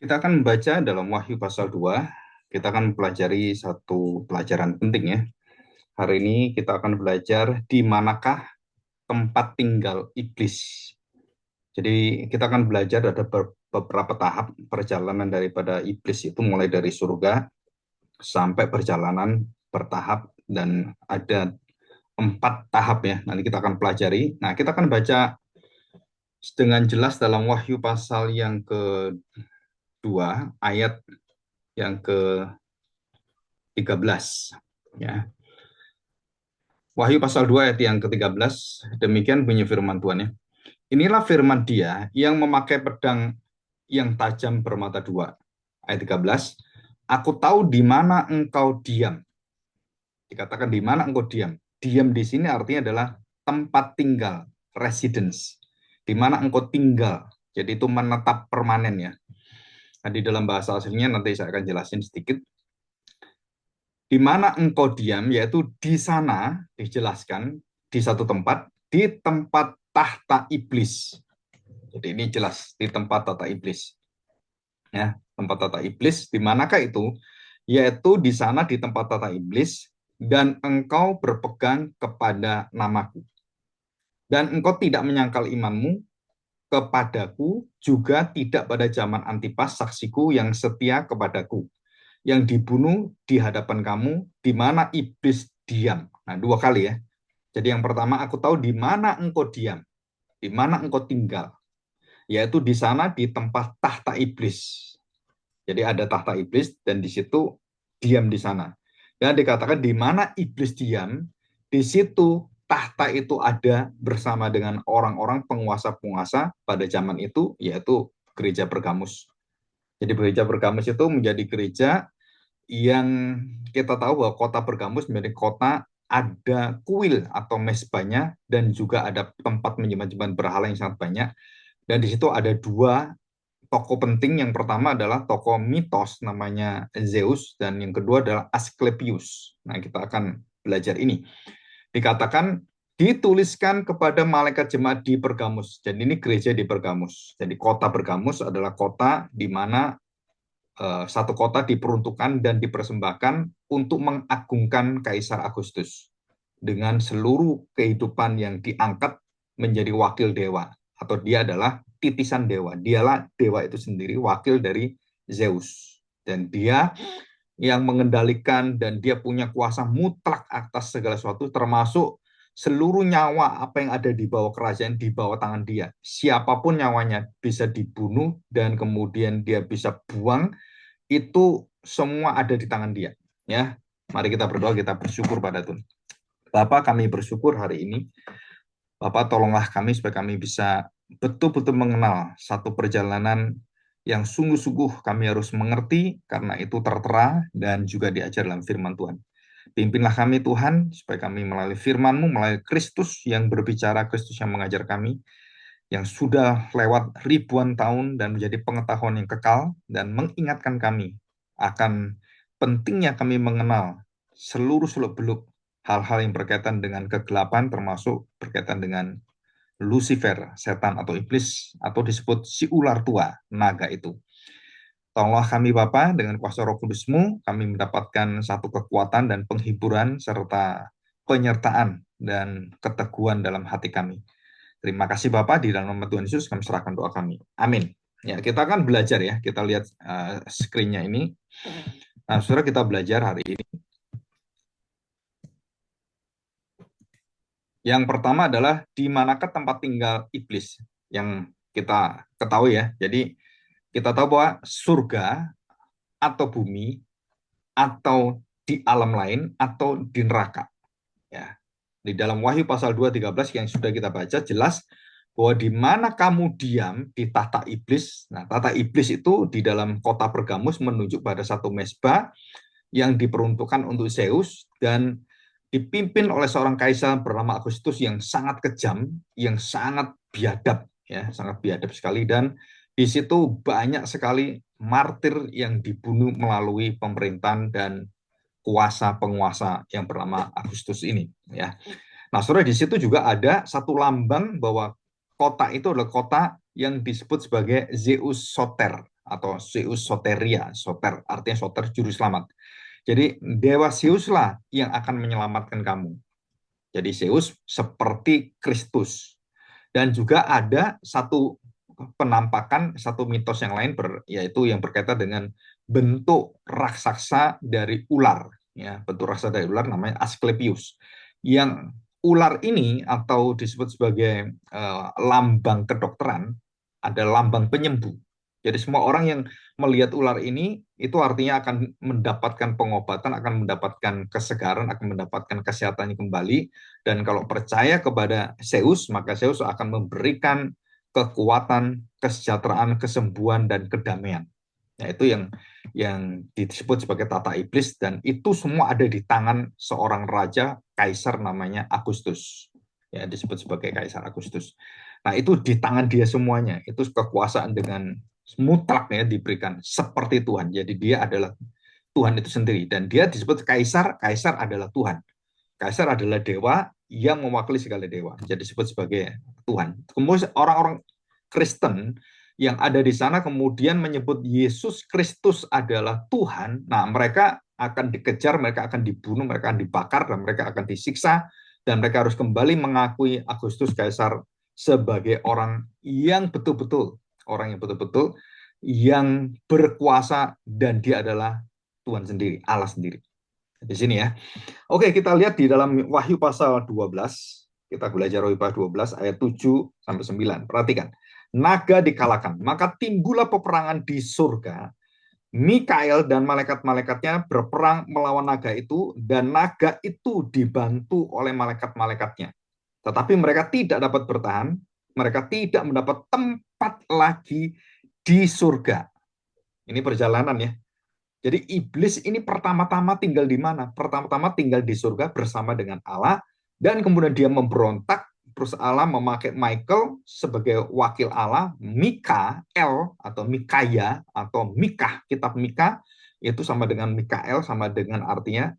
Kita akan membaca dalam Wahyu pasal 2. Kita akan mempelajari satu pelajaran penting ya. Hari ini kita akan belajar di manakah tempat tinggal iblis. Jadi kita akan belajar ada beberapa tahap perjalanan daripada iblis itu, mulai dari surga sampai perjalanan bertahap, dan ada 4 tahap ya. Nanti kita akan pelajari. Nah, kita akan baca dengan jelas dalam Wahyu pasal yang kedua, ayat yang ke-13 ya. Wahyu pasal 2 ayat yang ke-13, demikian bunyi firman Tuhan ya. Inilah firman Dia yang memakai pedang yang tajam bermata dua. Ayat 13, aku tahu di mana engkau diam. Dikatakan di mana engkau diam. Diam di sini artinya adalah tempat tinggal, residence. Di mana engkau tinggal. Jadi itu menetap permanen ya. Nah, di dalam bahasa aslinya nanti saya akan jelasin sedikit. Di mana engkau diam, yaitu di sana dijelaskan di satu tempat, di tempat tahta iblis. Jadi ini jelas di tempat tahta iblis. Ya, tempat tahta iblis, di manakah itu? Yaitu di sana di tempat tahta iblis, dan engkau berpegang kepada namaku. Dan engkau tidak menyangkal imanmu kepadaku, juga tidak pada zaman Antipas saksiku yang setia kepadaku, yang dibunuh di hadapan kamu, di mana iblis diam. Nah, 2 kali ya. Jadi yang pertama, aku tahu di mana engkau diam, di mana engkau tinggal, yaitu di sana di tempat tahta iblis. Jadi ada tahta iblis dan di situ diam di sana. Dan dikatakan di mana iblis diam, di situ tahta itu ada bersama dengan orang-orang penguasa-penguasa pada zaman itu, yaitu gereja Pergamus. Jadi gereja Pergamus itu menjadi gereja yang kita tahu bahwa kota Pergamus menjadi kota ada kuil atau mesbahnya, dan juga ada tempat menyembah berhala yang sangat banyak. Dan di situ ada 2 tokoh penting. Yang pertama adalah tokoh mitos namanya Zeus, dan yang kedua adalah Asklepius. Nah, kita akan belajar ini. Dikatakan dituliskan kepada malaikat jemaat di Pergamus. Jadi ini gereja di Pergamus. Jadi kota Pergamus adalah kota di mana satu kota diperuntukkan dan dipersembahkan untuk mengagungkan Kaisar Agustus dengan seluruh kehidupan yang diangkat menjadi wakil dewa, atau dia adalah titisan dewa. Dialah dewa itu sendiri, wakil dari Zeus, dan dia yang mengendalikan, dan dia punya kuasa mutlak atas segala sesuatu, termasuk seluruh nyawa apa yang ada di bawah kerajaan, di bawah tangan dia. Siapapun nyawanya bisa dibunuh dan kemudian dia bisa buang, itu semua ada di tangan dia. Ya, mari kita berdoa, kita bersyukur pada Tuhan. Bapak, kami bersyukur hari ini. Bapak, tolonglah kami supaya kami bisa betul-betul mengenal satu perjalanan yang sungguh-sungguh kami harus mengerti, karena itu tertera dan juga diajar dalam firman Tuhan. Pimpinlah kami Tuhan, supaya kami melalui firman-Mu, melalui Kristus yang berbicara, Kristus yang mengajar kami, yang sudah lewat ribuan tahun dan menjadi pengetahuan yang kekal, dan mengingatkan kami akan pentingnya kami mengenal seluruh seluk-beluk hal-hal yang berkaitan dengan kegelapan, termasuk berkaitan dengan Lucifer, setan atau iblis, atau disebut si ular tua, naga itu. Tolonglah kami Bapa, dengan kuasa Roh Kudus-Mu, kami mendapatkan satu kekuatan dan penghiburan, serta penyertaan dan keteguhan dalam hati kami. Terima kasih Bapak, di dalam nama Tuhan Yesus kami serahkan doa kami. Amin. Ya, kita akan belajar ya. Kita lihat screen-nya ini. Nah, saudara, kita belajar hari ini. Yang pertama adalah di manakah tempat tinggal iblis, yang kita ketahui ya. Jadi kita tahu bahwa surga atau bumi atau di alam lain atau di neraka. Ya. Di dalam Wahyu pasal 2:13 yang sudah kita baca, jelas bahwa di mana kamu diam di tahta iblis. Nah, tahta iblis itu di dalam kota Pergamus menunjuk pada satu mesbah yang diperuntukkan untuk Zeus dan dipimpin oleh seorang kaisar bernama Agustus yang sangat kejam, yang sangat biadab ya, sangat biadab sekali, dan di situ banyak sekali martir yang dibunuh melalui pemerintahan dan kuasa penguasa yang bernama Agustus ini ya. Nah, saudara, di situ juga ada satu lambang bahwa kota itu adalah kota yang disebut sebagai Zeus Soter atau Zeus soteria, soter artinya soter juru selamat. Jadi dewa Zeus lah yang akan menyelamatkan kamu. Jadi Zeus seperti Kristus. Dan juga ada satu penampakan, satu mitos yang lain, yaitu yang berkaitan dengan bentuk raksasa dari ular. Ya, bentuk raksasa dari ular namanya Asklepios. Yang ular ini atau disebut sebagai lambang kedokteran, ada lambang penyembuh. Jadi semua orang yang melihat ular ini itu artinya akan mendapatkan pengobatan, akan mendapatkan kesegaran, akan mendapatkan kesehatannya kembali. Dan kalau percaya kepada Zeus, maka Zeus akan memberikan kekuatan, kesejahteraan, kesembuhan, dan kedamaian. Nah, itu yang disebut sebagai tata iblis, dan itu semua ada di tangan seorang raja kaisar namanya Augustus. Ya, disebut sebagai Kaisar Augustus. Nah, itu di tangan dia semuanya. Itu kekuasaan dengan mutlak ya diberikan seperti Tuhan. Jadi dia adalah Tuhan itu sendiri, dan dia disebut kaisar. Kaisar adalah Tuhan. Kaisar adalah dewa yang mewakili segala dewa. Jadi disebut sebagai Tuhan. Kemudian orang-orang Kristen yang ada di sana kemudian menyebut Yesus Kristus adalah Tuhan. Nah, mereka akan dikejar, mereka akan dibunuh, mereka akan dibakar, dan mereka akan disiksa, dan mereka harus kembali mengakui Augustus Kaisar sebagai orang yang betul-betul yang berkuasa, dan dia adalah Tuhan sendiri, Allah sendiri. Di sini ya. Oke, kita lihat di dalam Wahyu pasal 12. Kita belajar Wahyu pasal 12 ayat 7 sampai 9. Perhatikan. Naga dikalahkan, maka timbullah peperangan di surga. Mikael dan malaikat-malaikatnya berperang melawan naga itu, dan naga itu dibantu oleh malaikat-malaikatnya. Tetapi mereka tidak dapat bertahan, mereka tidak mendapat tempat lagi di surga. Ini perjalanan ya. Jadi iblis ini pertama-tama tinggal di mana? Pertama-tama tinggal di surga bersama dengan Allah, dan kemudian dia memberontak, terus Allah memakai Michael sebagai wakil Allah, Mikael atau Mikaya atau Mikah, kitab Mikah itu sama dengan Mikael, sama dengan artinya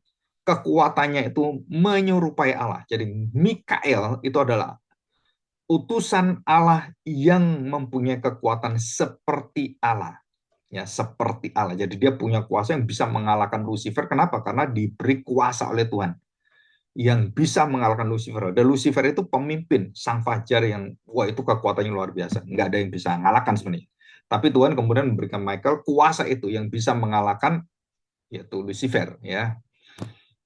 kekuatannya itu menyerupai Allah. Jadi Mikael itu adalah utusan Allah yang mempunyai kekuatan seperti Allah. Ya, seperti Allah. Jadi dia punya kuasa yang bisa mengalahkan Lucifer. Kenapa? Karena diberi kuasa oleh Tuhan yang bisa mengalahkan Lucifer. Dan Lucifer itu pemimpin sang fajar yang wah itu kekuatannya luar biasa. Nggak ada yang bisa mengalahkan sebenarnya. Tapi Tuhan kemudian memberikan Michael kuasa itu yang bisa mengalahkan yaitu Lucifer, ya,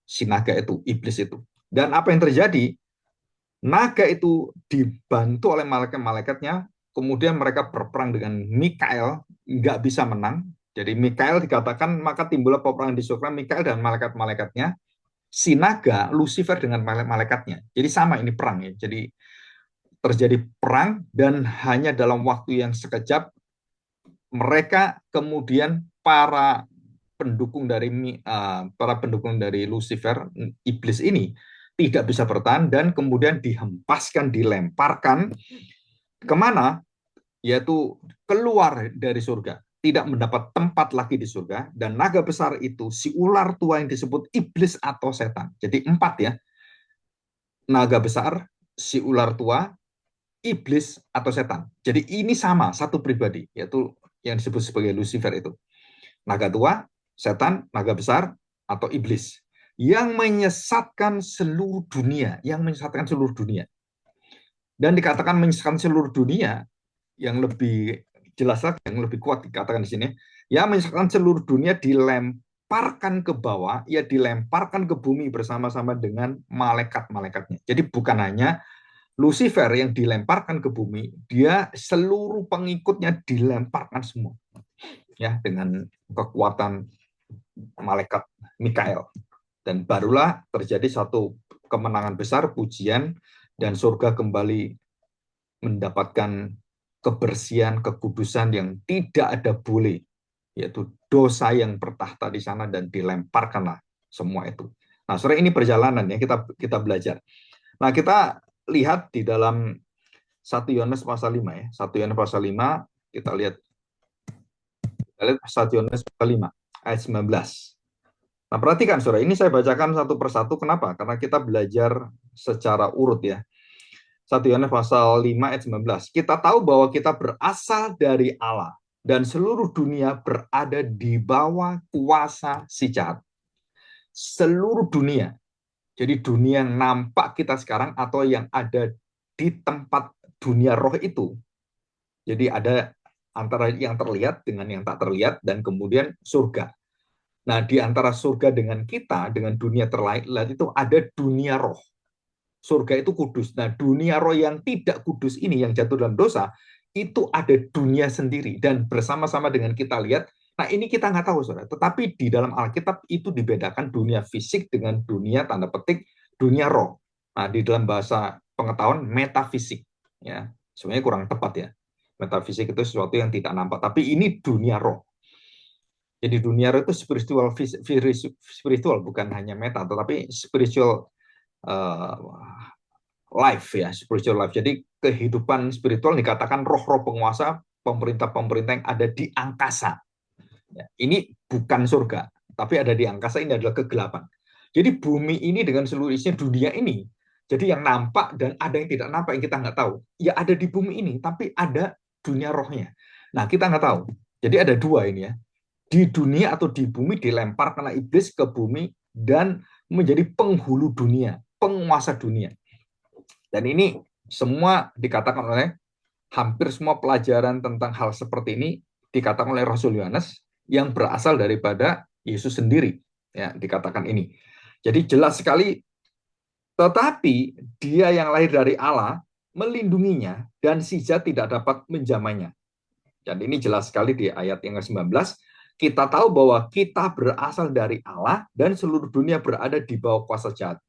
si naga itu, iblis itu. Dan apa yang terjadi? Naga itu dibantu oleh malaikat-malaikatnya, kemudian mereka berperang dengan Mikael, nggak bisa menang. Jadi Mikael dikatakan, maka timbullah peperangan di surga, Mikael dan malaikat-malaikatnya, si naga, Lucifer dengan malaikatnya. Jadi sama ini perang ya. Jadi terjadi perang, dan hanya dalam waktu yang sekejap, mereka kemudian para pendukung dari Lucifer, iblis ini, tidak bisa bertahan dan kemudian dihempaskan, dilemparkan kemana? Yaitu keluar dari surga, tidak mendapat tempat lagi di surga. Dan naga besar itu si ular tua yang disebut iblis atau setan. Jadi 4 ya, naga besar, si ular tua, iblis atau setan. Jadi ini sama satu pribadi, yaitu yang disebut sebagai Lucifer itu. Naga tua, setan, naga besar, atau iblis yang menyesatkan seluruh dunia, Dan dikatakan menyesatkan seluruh dunia, yang lebih jelas lagi, yang lebih kuat dikatakan di sini, ya menyesatkan seluruh dunia, dilemparkan ke bawah, ya dilemparkan ke bumi bersama-sama dengan malaikat-malaikatnya. Jadi bukan hanya Lucifer yang dilemparkan ke bumi, dia seluruh pengikutnya dilemparkan semua, ya, dengan kekuatan malaikat Mikael. Dan barulah terjadi satu kemenangan besar, pujian, dan surga kembali mendapatkan kebersihan, kekudusan yang tidak ada boleh, yaitu dosa yang bertahta di sana, dan dilemparkanlah semua itu. Nah, sore ini perjalanan ya, kita belajar. Nah, kita lihat di dalam 1 Yohanes pasal 5 ya. 1 Yohanes pasal 5, kita lihat 1 Yohanes pasal 5 ayat 19. Nah, perhatikan saudara, ini saya bacakan satu persatu. Kenapa? Karena kita belajar secara urut ya. 1 Yohanes pasal 5 ayat 19. Kita tahu bahwa kita berasal dari Allah dan seluruh dunia berada di bawah kuasa si jahat. Seluruh dunia. Jadi dunia yang nampak kita sekarang atau yang ada di tempat dunia roh itu. Jadi ada antara yang terlihat dengan yang tak terlihat dan kemudian surga. Nah, di antara surga dengan kita, dengan dunia terlihat itu ada dunia roh. Surga itu kudus. Nah, dunia roh yang tidak kudus ini, yang jatuh dalam dosa, itu ada dunia sendiri. Dan bersama-sama dengan kita lihat, nah ini kita nggak tahu, saudara. Tetapi di dalam Alkitab itu dibedakan dunia fisik dengan dunia, tanda petik, dunia roh. Nah, di dalam bahasa pengetahuan, metafisik. Ya, sebenarnya kurang tepat ya. Metafisik itu sesuatu yang tidak nampak. Tapi ini dunia roh. Jadi dunia roh itu spiritual, bukan hanya meta, tetapi spiritual uh, life ya, spiritual life. Jadi kehidupan spiritual dikatakan roh-roh penguasa, pemerintah-pemerintah yang ada di angkasa. Ya, ini bukan surga, tapi ada di angkasa, ini adalah kegelapan. Jadi bumi ini dengan seluruh isinya, dunia ini, jadi yang nampak dan ada yang tidak nampak yang kita nggak tahu. Ya ada di bumi ini, tapi ada dunia rohnya. Nah kita nggak tahu. Jadi ada dua ini ya. Di dunia atau di bumi dilempar karena iblis ke bumi dan menjadi penghulu dunia, penguasa dunia. Dan ini semua dikatakan oleh hampir semua pelajaran tentang hal seperti ini dikatakan oleh Rasul Yohanes yang berasal daripada Yesus sendiri. Ya, dikatakan ini. Jadi jelas sekali, tetapi dia yang lahir dari Allah melindunginya dan si jahat tidak dapat menjamahnya. Dan ini jelas sekali di ayat yang ke-19. Kita tahu bahwa kita berasal dari Allah dan seluruh dunia berada di bawah kuasa jahat.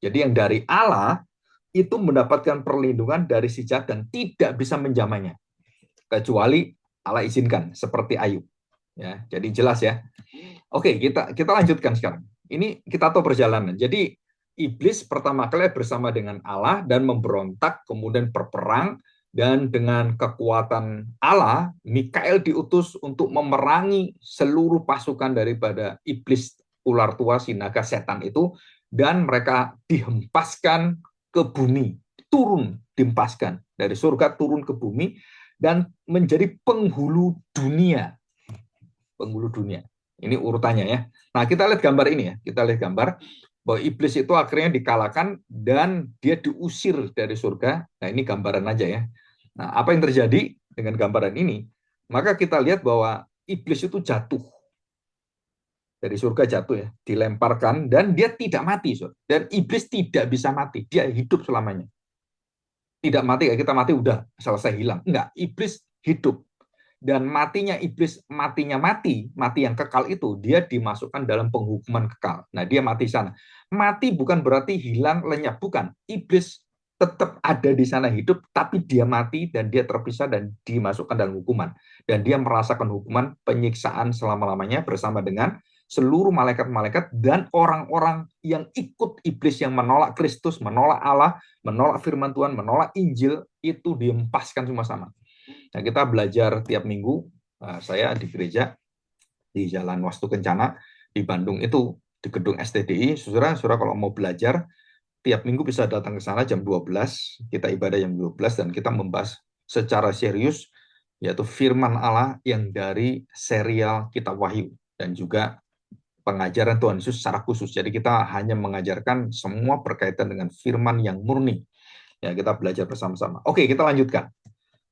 Jadi yang dari Allah itu mendapatkan perlindungan dari si jahat dan tidak bisa menjamahnya. Kecuali Allah izinkan, seperti Ayub. Ya, jadi jelas ya. Oke, kita lanjutkan sekarang. Ini kita tahu perjalanan. Jadi iblis pertama kali bersama dengan Allah dan memberontak, kemudian berperang, dan dengan kekuatan Allah, Mikael diutus untuk memerangi seluruh pasukan daripada iblis ular tua, si naga setan itu, dan mereka dihempaskan ke bumi, turun dihempaskan dari surga turun ke bumi dan menjadi penghulu dunia. Penghulu dunia. Ini urutannya ya. Nah, kita lihat gambar ini ya. Kita lihat gambar bahwa iblis itu akhirnya dikalahkan dan dia diusir dari surga. Nah, ini gambaran aja ya. Nah, apa yang terjadi dengan gambaran ini? Maka kita lihat bahwa iblis itu jatuh dari surga, jatuh ya, dilemparkan dan dia tidak mati, dan iblis tidak bisa mati, dia hidup selamanya. Tidak mati, kayak kita mati udah selesai hilang. Enggak, iblis hidup. Dan matinya iblis, matinya mati yang kekal itu, dia dimasukkan dalam penghukuman kekal. Nah, dia mati sana. Mati bukan berarti hilang, lenyap, bukan. Iblis tetap ada di sana hidup, tapi dia mati dan dia terpisah dan dimasukkan dalam hukuman. Dan dia merasakan hukuman penyiksaan selama-lamanya bersama dengan seluruh malaikat-malaikat dan orang-orang yang ikut iblis, yang menolak Kristus, menolak Allah, menolak firman Tuhan, menolak Injil, itu dihempaskan semua sama. Nah, kita belajar tiap minggu, saya di gereja di Jalan Wastu Kencana di Bandung itu, di gedung STDI. Saudara kalau mau belajar tiap minggu bisa datang ke sana jam 12, kita ibadah jam 12 dan kita membahas secara serius yaitu firman Allah yang dari serial Kitab Wahyu dan juga pengajaran Tuhan Yesus secara khusus. Jadi kita hanya mengajarkan semua berkaitan dengan firman yang murni. Ya, kita belajar bersama-sama. Oke, kita lanjutkan.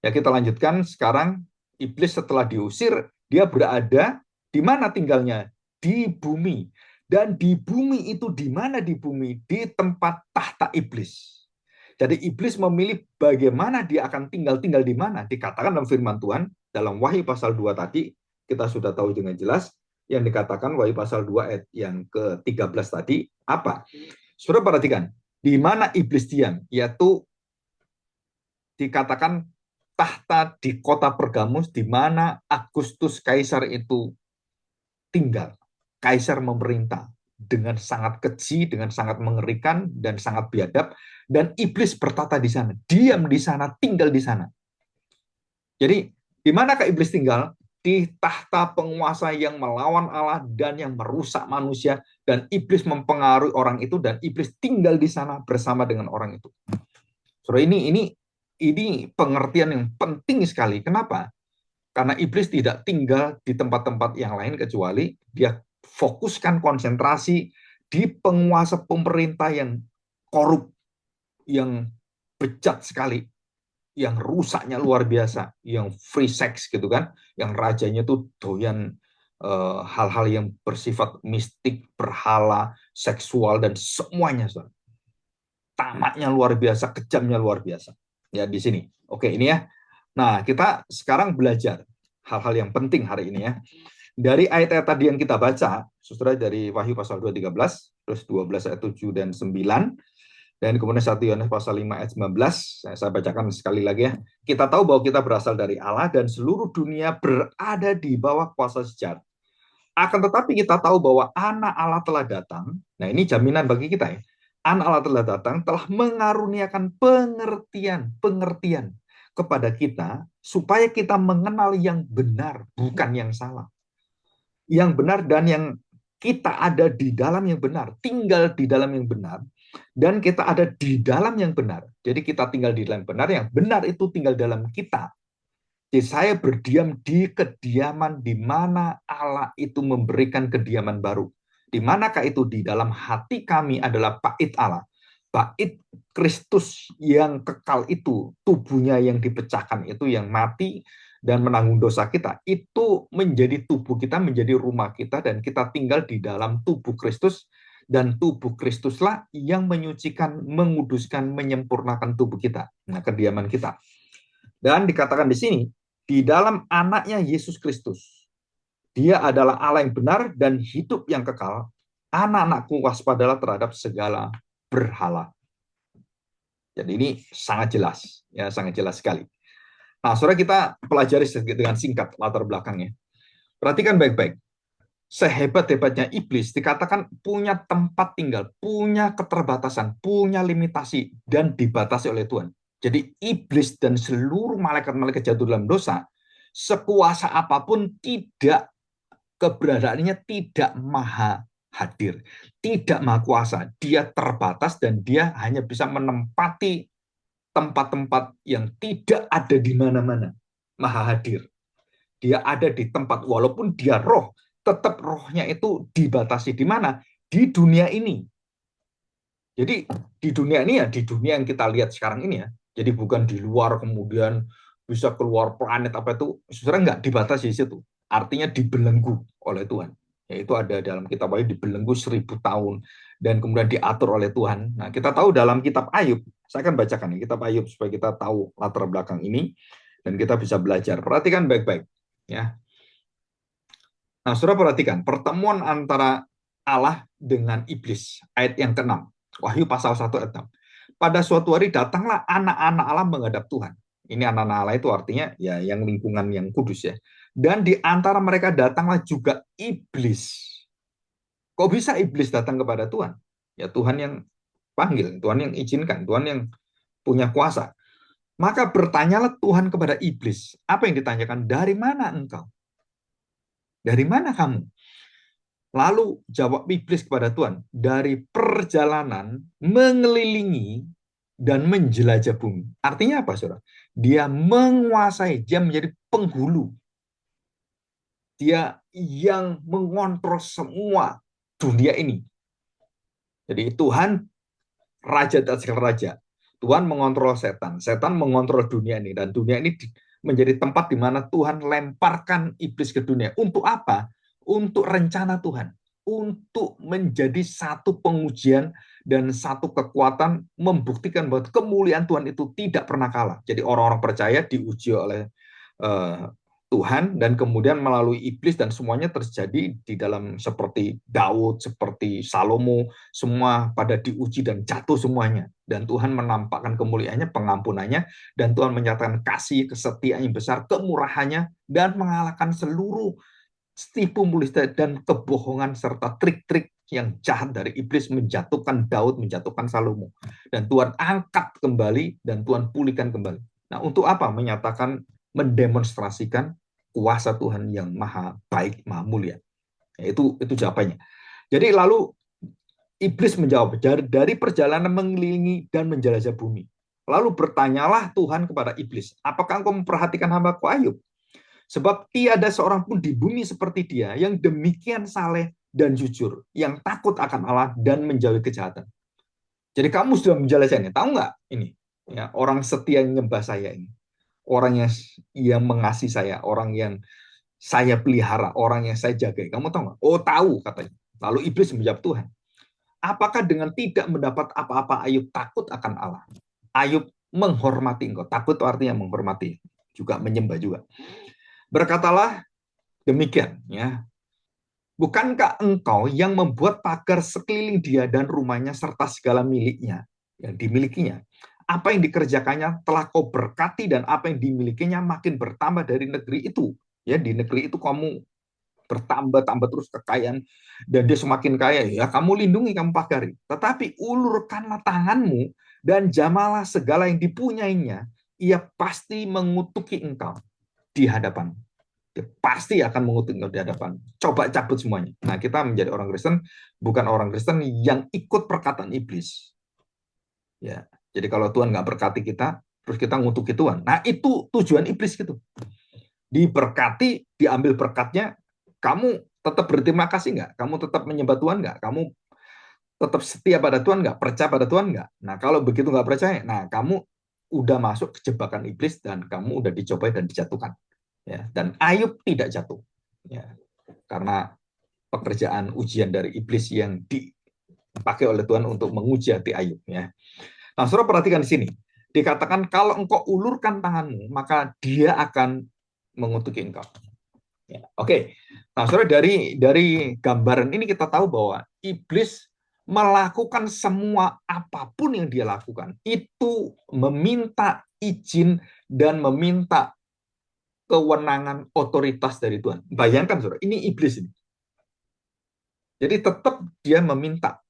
Ya, kita lanjutkan sekarang. Iblis setelah diusir, dia berada di mana tinggalnya? Di bumi. Dan di bumi itu di mana di bumi? Di tempat tahta iblis. Jadi iblis memilih bagaimana dia akan tinggal di mana. Dikatakan dalam firman Tuhan, dalam Wahyu pasal 2 tadi, kita sudah tahu dengan jelas, yang dikatakan Wahyu pasal 2 ayat yang ke-13 tadi, apa? Saudara perhatikan, di mana iblis diam, yaitu dikatakan tahta di kota Pergamus, di mana Agustus Kaisar itu tinggal. Kaisar memerintah dengan sangat keji, dengan sangat mengerikan, dan sangat biadab, dan iblis bertata di sana, diam di sana, tinggal di sana. Jadi, di manakah iblis tinggal? Di tahta penguasa yang melawan Allah dan yang merusak manusia, dan iblis mempengaruhi orang itu, dan iblis tinggal di sana bersama dengan orang itu. So, ini pengertian yang penting sekali. Kenapa? Karena iblis tidak tinggal di tempat-tempat yang lain kecuali dia fokuskan konsentrasi di penguasa pemerintah yang korup, yang bejat sekali, yang rusaknya luar biasa, yang free sex gitu kan, yang rajanya tuh doyan hal-hal yang bersifat mistik, berhala, seksual dan semuanya, saudara. Tamaknya luar biasa, kejamnya luar biasa. Ya di sini. Oke, ini ya. Nah, kita sekarang belajar hal-hal yang penting hari ini ya. Dari ayat-ayat tadi yang kita baca, saudara, dari Wahyu pasal 2 13, terus 12 ayat 7 dan 9, dan kemudian 1 Yohanes pasal 5 ayat 19, saya bacakan sekali lagi ya. Kita tahu bahwa kita berasal dari Allah dan seluruh dunia berada di bawah kuasa sejahat. Akan tetapi kita tahu bahwa anak Allah telah datang. Nah, ini jaminan bagi kita ya. Anak Allah telah datang, telah mengaruniakan pengertian kepada kita supaya kita mengenal yang benar, bukan yang salah. Yang benar dan yang kita ada di dalam yang benar, tinggal di dalam yang benar, dan kita ada di dalam yang benar. Jadi kita tinggal di dalam yang benar, yang benar itu tinggal dalam kita. Jadi saya berdiam di kediaman di mana Allah itu memberikan kediaman baru. Di manakah itu? Di dalam hati kami adalah bait Allah. Bait Kristus yang kekal itu, tubuhnya yang dipecahkan itu, yang mati dan menanggung dosa kita, itu menjadi tubuh kita, menjadi rumah kita, dan kita tinggal di dalam tubuh Kristus, dan tubuh Kristuslah yang menyucikan, menguduskan, menyempurnakan tubuh kita. Nah, kediaman kita. Dan dikatakan di sini, di dalam anaknya Yesus Kristus. Dia adalah Allah yang benar dan hidup yang kekal. Anak-anakku waspadalah terhadap segala berhala. Jadi ini sangat jelas, ya sangat jelas sekali. Nah, saudara, kita pelajari dengan singkat latar belakangnya. Perhatikan baik-baik. Sehebat-hebatnya iblis dikatakan punya tempat tinggal, punya keterbatasan, punya limitasi, dan dibatasi oleh Tuhan. Jadi iblis dan seluruh malaikat-malaikat jatuh dalam dosa, sekuasa apapun tidak, keberadaannya tidak maha hadir, tidak maha kuasa. Dia terbatas dan dia hanya bisa menempati tempat-tempat yang tidak ada di mana-mana. Maha hadir. Dia ada di tempat, walaupun dia roh, tetap rohnya itu dibatasi di mana? Di dunia ini. Jadi di dunia ini ya, di dunia yang kita lihat sekarang ini ya. Jadi bukan di luar kemudian bisa keluar planet apa itu, saudara, nggak dibatasi di situ. Artinya dibelenggu oleh Tuhan. Yaitu ada dalam kitab Ayub, dibelenggu 1000 tahun dan kemudian diatur oleh Tuhan. Nah, kita tahu dalam kitab Ayub, saya akan bacakan nih kitab Ayub supaya kita tahu latar belakang ini dan kita bisa belajar. Perhatikan baik-baik ya. Nah, saudara, perhatikan pertemuan antara Allah dengan iblis, ayat yang ke-6, Wahyu pasal 1 ayat 6. Pada suatu hari datanglah anak-anak Allah menghadap Tuhan. Ini anak-anak Allah itu artinya ya yang lingkungan yang kudus ya. Dan di antara mereka datanglah juga iblis. Kok bisa iblis datang kepada Tuhan? Ya Tuhan yang panggil, Tuhan yang izinkan, Tuhan yang punya kuasa. Maka bertanyalah Tuhan kepada iblis. Apa yang ditanyakan? Dari mana engkau? Dari mana kamu? Lalu jawab iblis kepada Tuhan, dari perjalanan mengelilingi dan menjelajah bumi. Artinya apa, saudara? Dia menguasai, dia menjadi penghulu. Dia yang mengontrol semua dunia ini. Jadi Tuhan, raja atas segala raja. Tuhan mengontrol setan. Setan mengontrol dunia ini. Dan dunia ini menjadi tempat di mana Tuhan lemparkan iblis ke dunia. Untuk apa? Untuk rencana Tuhan, untuk menjadi satu pengujian dan satu kekuatan membuktikan bahwa kemuliaan Tuhan itu tidak pernah kalah. Jadi orang-orang percaya diuji oleh Tuhan dan kemudian melalui iblis dan semuanya terjadi di dalam seperti Daud, seperti Salomo, semua pada diuji dan jatuh semuanya. Dan Tuhan menampakkan kemuliaannya, pengampunannya, dan Tuhan menyatakan kasih, kesetiaan yang besar, kemurahannya, dan mengalahkan seluruh tipu muslihat dan kebohongan serta trik-trik yang jahat dari iblis menjatuhkan Daud, menjatuhkan Salomo. Dan Tuhan angkat kembali dan Tuhan pulihkan kembali. Nah, untuk apa? Menyatakan, mendemonstrasikan kuasa Tuhan yang maha baik, maha mulia. Ya, itu jawabannya. Jadi lalu iblis menjawab, dari perjalanan mengelilingi dan menjelajah bumi. Lalu bertanyalah Tuhan kepada iblis, apakah engkau memperhatikan hamba-Ku Ayub? Sebab tiada seorang pun di bumi seperti dia yang demikian saleh dan jujur, yang takut akan Allah dan menjauhi kejahatan. Jadi kamu sudah menjelaskannya, tahu nggak ini? Ya, orang setia yang nyembah saya ini, orang yang mengasihi saya, orang yang saya pelihara, orang yang saya jaga. Kamu tahu nggak? Oh tahu katanya. Lalu iblis menjawab Tuhan, apakah dengan tidak mendapat apa-apa Ayub takut akan Allah? Ayub menghormati engkau. Takut itu artinya menghormati, juga menyembah juga. Berkatalah demikian, ya. Bukankah engkau yang membuat pagar sekeliling dia dan rumahnya serta segala miliknya yang dimilikinya? Apa yang dikerjakannya telah kau berkati dan apa yang dimilikinya makin bertambah dari negeri itu. Ya, di negeri itu kamu bertambah-tambah terus kekayaan dan dia semakin kaya, ya kamu lindungi, kamu pagari. Tetapi ulurkanlah tanganmu dan jamalah segala yang dipunyainya, ia pasti mengutuki engkau di hadapan. Dia pasti akan mengutuk engkau di hadapan. Coba cabut semuanya. Nah, kita menjadi orang Kristen bukan orang Kristen yang ikut perkataan iblis. Ya, jadi kalau Tuhan nggak berkati kita, terus kita ngutuki Tuhan. Nah, itu tujuan iblis gitu. Diberkati, diambil berkatnya, kamu tetap berterima kasih nggak? Kamu tetap menyembah Tuhan nggak? Kamu tetap setia pada Tuhan nggak? Percaya pada Tuhan nggak? Nah, kalau begitu nggak percaya, nah kamu udah masuk ke jebakan iblis dan kamu udah dicobai dan dijatuhkan. Ya, dan Ayub tidak jatuh. Ya, karena pekerjaan ujian dari iblis yang dipakai oleh Tuhan untuk menguji hati Ayub. Ya. Nah, saudara perhatikan di sini. Dikatakan kalau engkau ulurkan tanganmu, maka dia akan mengutuki engkau. Ya, oke. Nah, saudara dari gambaran ini kita tahu bahwa iblis melakukan semua apapun yang dia lakukan itu meminta izin dan meminta kewenangan otoritas dari Tuhan. Bayangkan, saudara, ini iblis ini. Jadi tetap dia meminta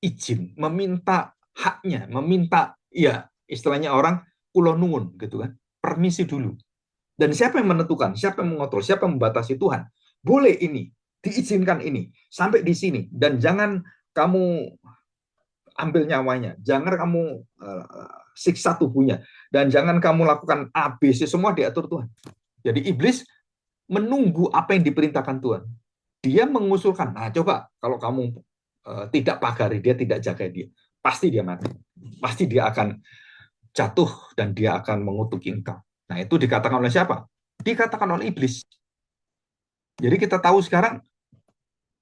izin, meminta haknya, meminta, ya istilahnya orang kulo nungun gitu kan, permisi dulu. Dan siapa yang menentukan, siapa yang mengontrol, siapa yang membatasi? Tuhan. Boleh ini, diizinkan ini, sampai di sini. Dan jangan kamu ambil nyawanya, jangan kamu siksa tubuhnya, dan jangan kamu lakukan ABC, semua diatur Tuhan. Jadi iblis menunggu apa yang diperintahkan Tuhan. Dia mengusulkan, nah coba kalau kamu tidak pagari dia, tidak jaga dia, pasti dia mati. Pasti dia akan jatuh dan dia akan mengutuki engkau. Nah, itu dikatakan oleh siapa? Dikatakan oleh iblis. Jadi kita tahu sekarang,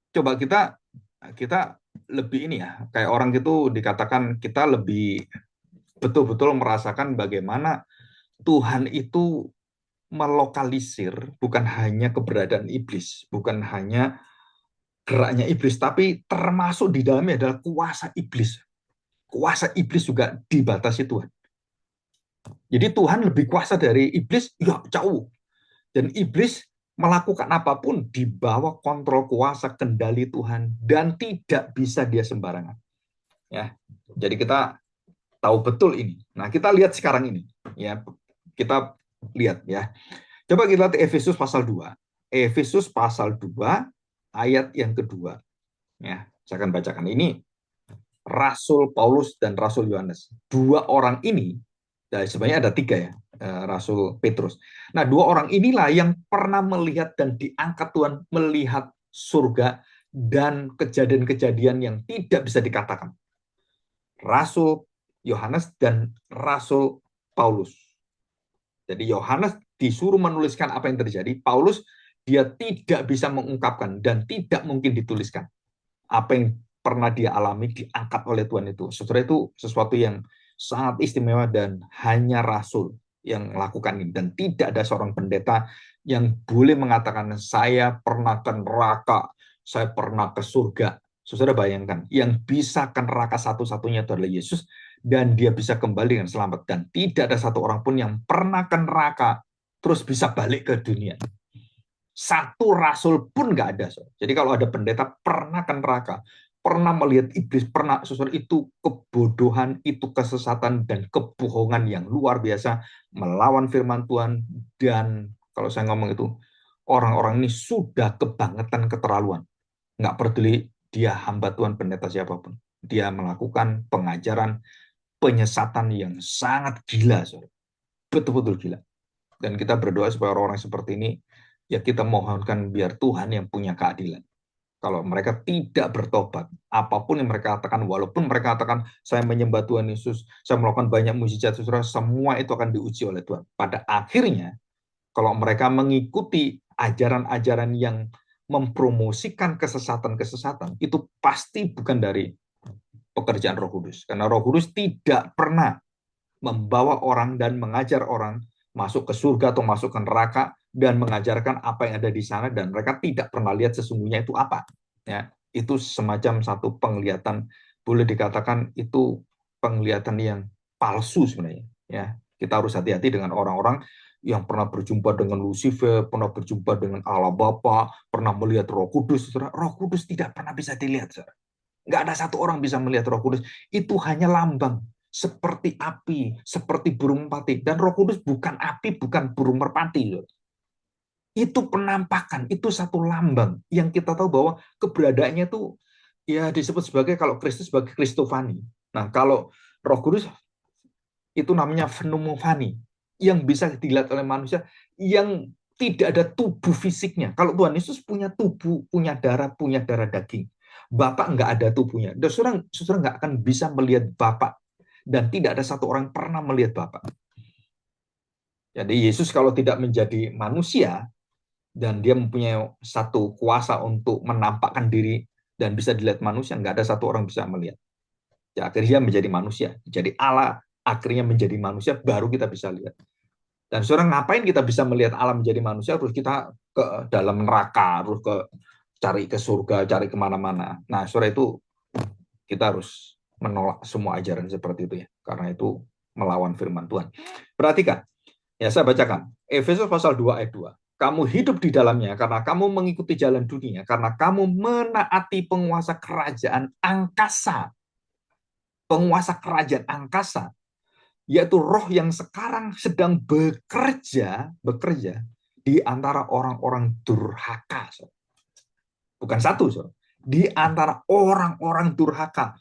coba kita kita lebih ini ya, kayak orang itu dikatakan kita lebih betul-betul merasakan bagaimana Tuhan itu melokalisir bukan hanya keberadaan iblis, bukan hanya geraknya iblis, tapi termasuk di dalamnya adalah kuasa iblis. Kuasa iblis juga dibatasi Tuhan. Jadi Tuhan lebih kuasa dari iblis, ya jauh. Dan iblis melakukan apapun di bawah kontrol kuasa kendali Tuhan dan tidak bisa dia sembarangan. Ya, jadi kita tahu betul ini. Nah, kita lihat sekarang ini. Ya, kita lihat ya. Coba kita lihat Efesus pasal 2. Efesus pasal 2 ayat yang kedua. Ya, saya akan bacakan ini. Rasul Paulus dan Rasul Yohanes. Dua orang ini, sebenarnya ada tiga ya, Rasul Petrus. Nah, dua orang inilah yang pernah melihat dan diangkat Tuhan, melihat surga dan kejadian-kejadian yang tidak bisa dikatakan. Rasul Yohanes dan Rasul Paulus. Jadi Yohanes disuruh menuliskan apa yang terjadi, Paulus dia tidak bisa mengungkapkan dan tidak mungkin dituliskan. Apa yang pernah dia alami diangkat oleh Tuhan itu. Saudara, itu sesuatu yang sangat istimewa dan hanya rasul yang melakukan ini. Dan tidak ada seorang pendeta yang boleh mengatakan saya pernah ke neraka, saya pernah ke surga. Saudara bayangkan, yang bisa ke neraka satu-satunya itu adalah Yesus, dan dia bisa kembali dengan selamat. Dan tidak ada satu orang pun yang pernah ke neraka terus bisa balik ke dunia. Satu rasul pun nggak ada. Jadi kalau ada pendeta pernah ke neraka, pernah melihat iblis, pernah, saudara, itu kebodohan, itu kesesatan dan kebohongan yang luar biasa melawan firman Tuhan. Dan kalau saya ngomong itu, orang-orang ini sudah kebangetan, keterlaluan. Nggak peduli dia hamba Tuhan, pendeta siapapun. Dia melakukan pengajaran penyesatan yang sangat gila, saudara. Betul-betul gila. Dan kita berdoa supaya orang-orang seperti ini, ya kita mohonkan biar Tuhan yang punya keadilan. Kalau mereka tidak bertobat, apapun yang mereka katakan, walaupun mereka katakan, saya menyembah Tuhan Yesus, saya melakukan banyak mujizat, saudara, semua itu akan diuji oleh Tuhan. Pada akhirnya, kalau mereka mengikuti ajaran-ajaran yang mempromosikan kesesatan-kesesatan, itu pasti bukan dari pekerjaan Roh Kudus. Karena Roh Kudus tidak pernah membawa orang dan mengajar orang masuk ke surga atau masuk ke neraka dan mengajarkan apa yang ada di sana dan mereka tidak pernah lihat sesungguhnya itu apa. Ya, itu semacam satu penglihatan, boleh dikatakan itu penglihatan yang palsu sebenarnya. Ya, kita harus hati-hati dengan orang-orang yang pernah berjumpa dengan Lucifer, pernah berjumpa dengan Allah Bapa, pernah melihat Roh Kudus. Roh Kudus tidak pernah bisa dilihat. Nggak ada satu orang bisa melihat Roh Kudus. Itu hanya lambang seperti api, seperti burung merpati. Dan Roh Kudus bukan api, bukan burung merpati. Itu penampakan, itu satu lambang yang kita tahu bahwa keberadaannya itu ya disebut sebagai, kalau Kristus sebagai Kristofani. Nah, kalau Roh Kudus itu namanya pneumofani, yang bisa dilihat oleh manusia, yang tidak ada tubuh fisiknya. Kalau Tuhan Yesus punya tubuh, punya darah daging. Bapak nggak ada tubuhnya. Dan saudara nggak akan bisa melihat Bapak. Dan tidak ada satu orang pernah melihat Bapak. Jadi Yesus kalau tidak menjadi manusia, dan dia mempunyai satu kuasa untuk menampakkan diri dan bisa dilihat manusia, nggak ada satu orang bisa melihat. Ya, akhirnya menjadi manusia. Jadi Allah akhirnya menjadi manusia, baru kita bisa lihat. Dan saudara, ngapain kita bisa melihat Allah menjadi manusia? Terus kita ke dalam neraka, terus cari ke surga, cari kemana-mana. Nah, saudara, itu kita harus menolak semua ajaran seperti itu ya. Karena itu melawan firman Tuhan. Perhatikan, ya saya bacakan. Efesus pasal 2 ayat 2. Kamu hidup di dalamnya karena kamu mengikuti jalan dunia, karena kamu menaati penguasa kerajaan angkasa. Penguasa kerajaan angkasa, yaitu roh yang sekarang sedang bekerja di antara orang-orang durhaka. Bukan satu, di antara orang-orang durhaka.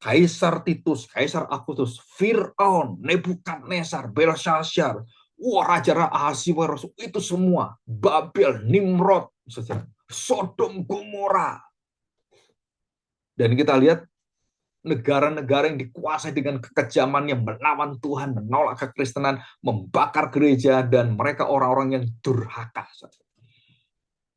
Kaisar Titus, Kaisar Augustus, Firaun, Nebukadnezar, Belshazzar, raja Ahasiwerus, itu semua, Babel, Nimrod, Sodom, Gomora. Dan kita lihat negara-negara yang dikuasai dengan kekejaman, yang melawan Tuhan, menolak kekristenan, membakar gereja, dan mereka orang-orang yang durhaka.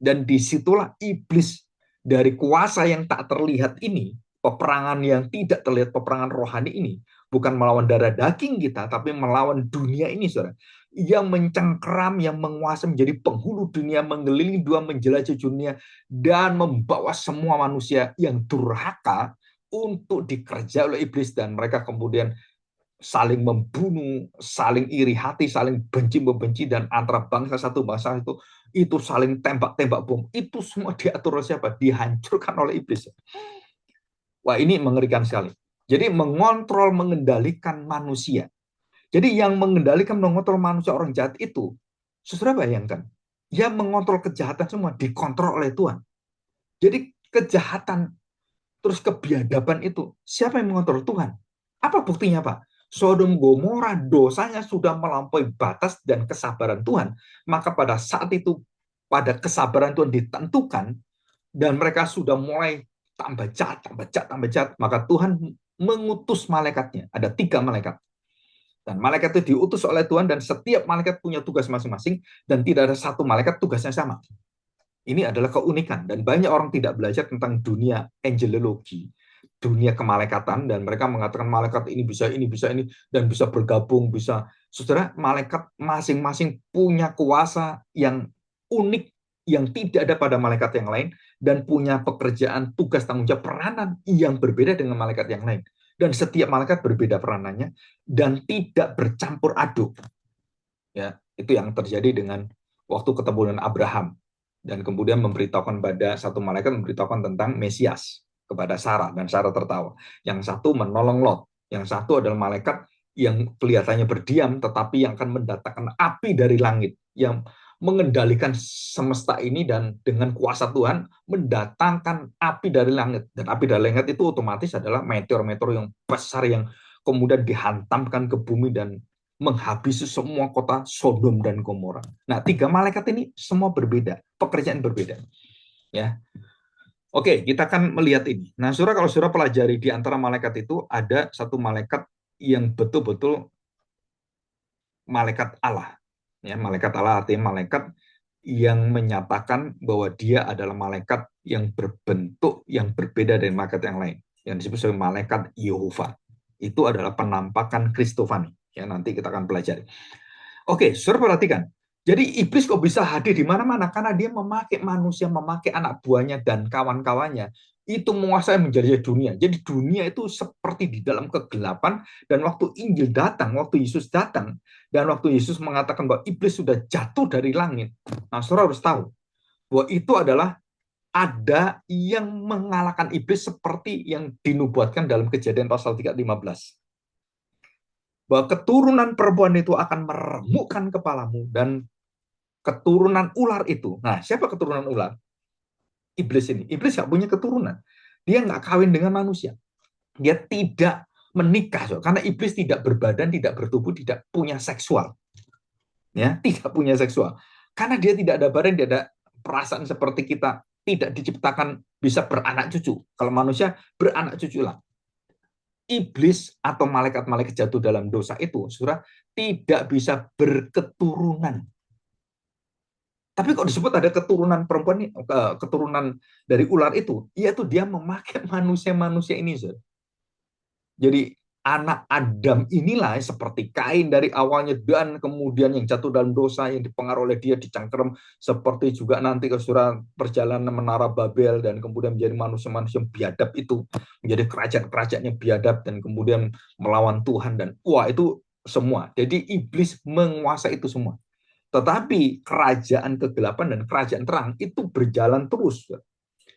Dan disitulah iblis dari kuasa yang tak terlihat ini, peperangan yang tidak terlihat, peperangan rohani ini, bukan melawan darah daging kita, tapi melawan dunia ini, saudara. Yang mencengkeram, yang menguasai, menjadi penghulu dunia, mengelilingi dua, menjelajah dunia, dan membawa semua manusia yang durhaka untuk dikerja oleh iblis, dan mereka kemudian saling membunuh, saling iri hati, saling benci-membenci, dan antara bangsa satu bangsa itu saling tembak-tembak bom. Itu semua diatur oleh siapa? Dihancurkan oleh iblis. Wah, ini mengerikan sekali. Jadi mengontrol, mengendalikan manusia. Jadi yang mengendalikan, mengontrol manusia, orang jahat itu, saudara bayangkan, yang mengontrol kejahatan semua dikontrol oleh Tuhan. Jadi kejahatan terus kebiadaban itu, siapa yang mengontrol? Tuhan. Apa buktinya, Pak? Sodom Gomora dosanya sudah melampaui batas dan kesabaran Tuhan. Maka pada saat itu, pada kesabaran Tuhan ditentukan, dan mereka sudah mulai tambah jahat, maka Tuhan mengutus malaikatnya. Ada 3 malaikat. Dan malaikat itu diutus oleh Tuhan, dan setiap malaikat punya tugas masing-masing, dan tidak ada satu malaikat tugasnya sama. Ini adalah keunikan, dan banyak orang tidak belajar tentang dunia angelologi, dunia kemalaikatan, dan mereka mengatakan malaikat ini, dan bisa bergabung, bisa. Saudara, malaikat masing-masing punya kuasa yang unik, yang tidak ada pada malaikat yang lain, dan punya pekerjaan, tugas, tanggung jawab, peranan yang berbeda dengan malaikat yang lain. Dan setiap malaikat berbeda peranannya, dan tidak bercampur aduk. Ya, itu yang terjadi dengan waktu ketemu dengan Abraham. Dan kemudian memberitahukan pada satu malaikat, memberitahukan tentang Mesias kepada Sarah, dan Sarah tertawa. Yang satu menolong Lot, yang satu adalah malaikat yang kelihatannya berdiam, tetapi yang akan mendatangkan api dari langit, yang mengendalikan semesta ini, dan dengan kuasa Tuhan mendatangkan api dari langit. Dan api dari langit itu otomatis adalah meteor-meteor yang besar, yang kemudian dihantamkan ke bumi, dan menghabisi semua kota Sodom dan Gomora. Nah, 3 malaikat ini semua berbeda, pekerjaan berbeda. Ya, oke, kita akan melihat ini. Nah, saudara, kalau saudara pelajari di antara malaikat itu ada satu malaikat yang betul-betul malaikat Allah. Ya, malaikat Allah artinya malaikat yang menyatakan bahwa dia adalah malaikat yang berbentuk yang berbeda dari malaikat yang lain, yang disebut sebagai malaikat Yehova. Itu adalah penampakan Kristofani. Ya, nanti kita akan pelajari. Oke, saudara perhatikan. Jadi iblis kok bisa hadir di mana-mana? Karena dia memakai manusia, memakai anak buahnya dan kawan-kawannya. Itu menguasai menjadi dunia. Jadi dunia itu seperti di dalam kegelapan. Dan waktu Injil datang, waktu Yesus datang, dan waktu Yesus mengatakan bahwa iblis sudah jatuh dari langit. Nah, saudara harus tahu bahwa itu adalah ada yang mengalahkan iblis seperti yang dinubuatkan dalam Kejadian pasal 3:15. Bahwa keturunan perempuan itu akan meremukkan kepalamu dan keturunan ular itu. Nah, siapa keturunan ular? Iblis ini. Iblis nggak punya keturunan. Dia nggak kawin dengan manusia. Dia tidak menikah, karena iblis tidak berbadan, tidak bertubuh, tidak punya seksual. Ya, tidak punya seksual. Karena dia tidak ada badan, tidak ada perasaan seperti kita, tidak diciptakan bisa beranak cucu. Kalau manusia beranak cucu lah. Iblis atau malaikat-malaikat jatuh dalam dosa itu, saudara, tidak bisa berketurunan. Tapi kok disebut ada keturunan perempuan ini, keturunan dari ular itu, yaitu dia memakai manusia-manusia ini, saudara. Jadi anak Adam inilah seperti Kain dari awalnya dan kemudian yang jatuh dalam dosa, yang dipengaruhi oleh dia dicangkrem, seperti juga nanti ke surah perjalanan menara Babel dan kemudian menjadi manusia-manusia biadab itu, menjadi kerajaan-kerajaan yang biadab dan kemudian melawan Tuhan dan wah itu semua. Jadi iblis menguasai itu semua. Tetapi kerajaan kegelapan dan kerajaan terang itu berjalan terus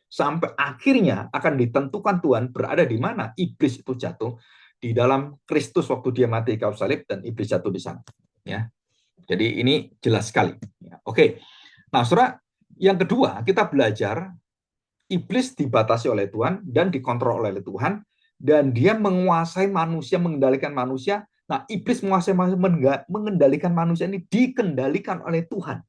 sampai akhirnya akan ditentukan Tuhan berada di mana iblis itu jatuh, di dalam Kristus waktu dia mati di kayu salib dan iblis jatuh di sana. Ya, jadi ini jelas sekali. Ya, oke. Nah, saudara, yang kedua kita belajar iblis dibatasi oleh Tuhan dan dikontrol oleh Tuhan dan dia menguasai manusia, mengendalikan manusia. Nah, iblis menguasai manusia, mengendalikan manusia ini dikendalikan oleh Tuhan.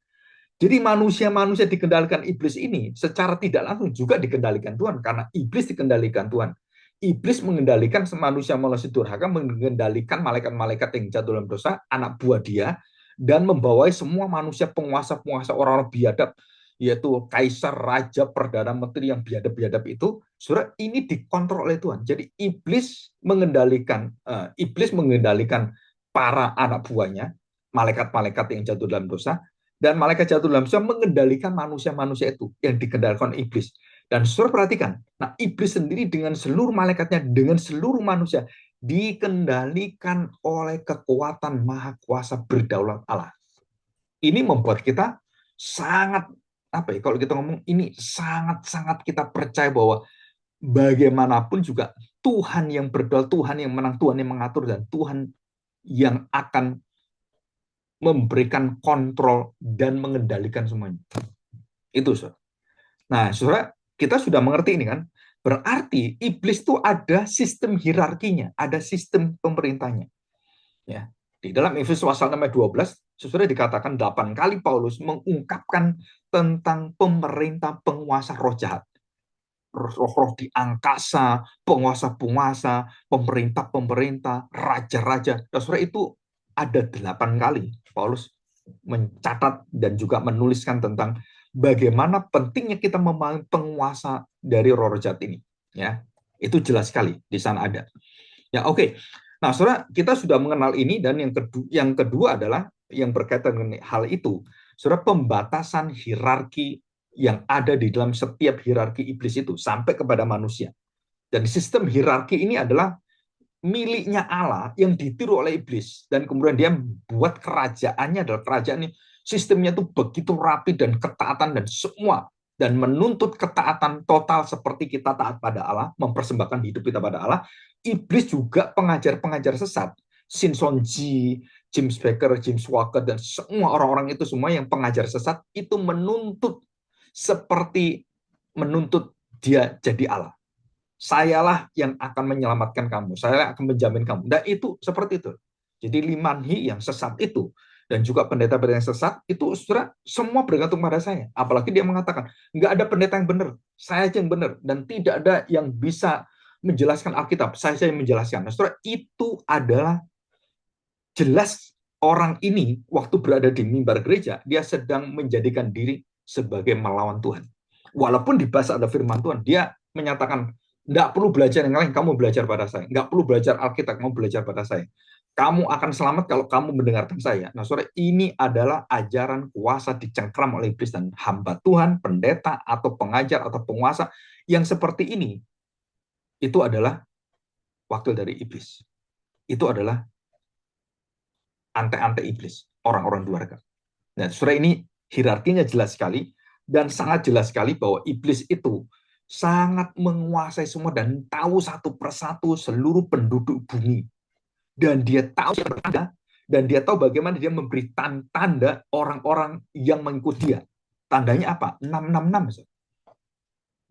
Jadi manusia-manusia dikendalikan iblis ini secara tidak langsung juga dikendalikan Tuhan karena iblis dikendalikan Tuhan. Iblis mengendalikan manusia-manusia durhaka, mengendalikan malaikat-malaikat yang jatuh dalam dosa, anak buah dia, dan membawai semua manusia penguasa-penguasa orang-orang biadab, yaitu kaisar, raja, perdana menteri yang biadab-biadab itu, saudara, ini dikontrol oleh Tuhan. Jadi iblis mengendalikan para anak buahnya, malaikat-malaikat yang jatuh dalam dosa, dan malaikat jatuh dalam dosa mengendalikan manusia-manusia itu yang dikendalikan iblis. Dan saudara perhatikan, nah iblis sendiri dengan seluruh malaikatnya, dengan seluruh manusia, dikendalikan oleh kekuatan maha kuasa berdaulat Allah. Ini membuat kita sangat, apa ya, kalau kita ngomong ini sangat-sangat kita percaya bahwa bagaimanapun juga Tuhan yang berdaulat, Tuhan yang menang, Tuhan yang mengatur, dan Tuhan yang akan memberikan kontrol dan mengendalikan semuanya. Itu, saudara. Nah, saudara, kita sudah mengerti ini kan? Berarti iblis itu ada sistem hierarkinya, ada sistem pemerintahnya. Ya. Di dalam Efesus pasal 6:12, saudara dikatakan 8 kali Paulus mengungkapkan tentang pemerintah penguasa roh jahat. Roh-roh di angkasa, penguasa-penguasa, pemerintah-pemerintah, raja-raja. Dan saudara itu ada 8 kali Paulus mencatat dan juga menuliskan tentang bagaimana pentingnya kita memahami penguasa dari roh jahat ini. Ya, itu jelas sekali di sana ada. Ya, oke. Nah, saudara, kita sudah mengenal ini dan yang kedua adalah yang berkaitan dengan hal itu, saudara, pembatasan hierarki yang ada di dalam setiap hierarki iblis itu sampai kepada manusia. Dan sistem hierarki ini adalah miliknya Allah yang ditiru oleh iblis dan kemudian dia buat kerajaannya adalah kerajaan ini sistemnya itu begitu rapi dan ketaatan dan semua dan menuntut ketaatan total seperti kita taat pada Allah, mempersembahkan hidup kita pada Allah. Iblis juga pengajar-pengajar sesat, Shinson Ji, James Baker, James Walker dan semua orang-orang itu semua yang pengajar sesat itu menuntut seperti menuntut dia jadi Allah. Sayalah yang akan menyelamatkan kamu, saya akan menjamin kamu. Dan itu seperti itu. Jadi limanhi yang sesat itu dan juga pendeta-pendeta yang sesat itu saudara semua bergantung pada saya. Apalagi dia mengatakan nggak ada pendeta yang benar, saya aja yang benar dan tidak ada yang bisa menjelaskan Alkitab, saya saja yang menjelaskan. Nah, saudara itu adalah jelas orang ini waktu berada di mimbar gereja dia sedang menjadikan diri sebagai melawan Tuhan. Walaupun di bahasa ada firman Tuhan, dia menyatakan nggak perlu belajar yang lain, kamu belajar pada saya. Nggak perlu belajar Alkitab, kamu belajar pada saya. Kamu akan selamat kalau kamu mendengarkan saya. Nah, saudara, ini adalah ajaran kuasa dicengkram oleh iblis dan hamba Tuhan, pendeta, atau pengajar, atau penguasa yang seperti ini. Itu adalah wakil dari iblis. Itu adalah ante-ante iblis, orang-orang durhaka. Nah, saudara, ini hierarkinya jelas sekali, dan sangat jelas sekali bahwa iblis itu sangat menguasai semua dan tahu satu persatu seluruh penduduk bumi. Dan dia tahu siapa bertanda, dan dia tahu bagaimana dia memberi tanda orang-orang yang mengikuti dia. Tandanya apa? 666.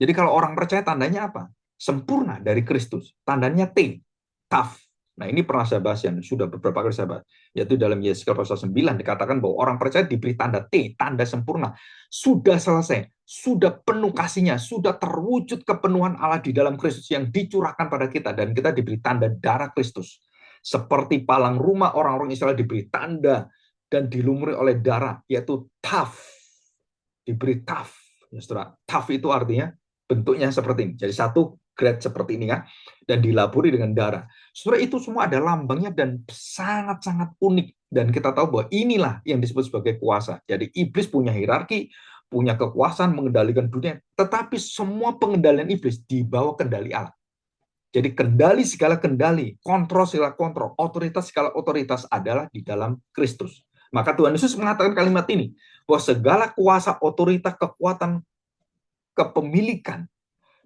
Jadi kalau orang percaya tandanya apa? Sempurna dari Kristus. Tandanya T, Taf. Nah, ini pernah saya bahas yang sudah beberapa kali saya bahas. Yaitu dalam Yeskiel pasal 9 dikatakan bahwa orang percaya diberi tanda T, tanda sempurna. Sudah selesai, sudah penuh kasihnya, sudah terwujud kepenuhan Allah di dalam Kristus yang dicurahkan pada kita. Dan kita diberi tanda darah Kristus. Seperti palang rumah orang-orang Israel diberi tanda dan dilumuri oleh darah, yaitu Taf. Diberi Taf. Ya, saudara. Taf itu artinya bentuknya seperti ini. Jadi satu grade seperti ini kan, dan dilaburi dengan darah. Saudara, itu semua ada lambangnya dan sangat-sangat unik. Dan kita tahu bahwa inilah yang disebut sebagai kuasa. Jadi iblis punya hierarki, punya kekuasaan mengendalikan dunia, tetapi semua pengendalian iblis di bawah kendali Allah. Jadi kendali segala kendali, kontrol segala kontrol, otoritas segala otoritas adalah di dalam Kristus. Maka Tuhan Yesus mengatakan kalimat ini, bahwa segala kuasa, otoritas, kekuatan, kepemilikan,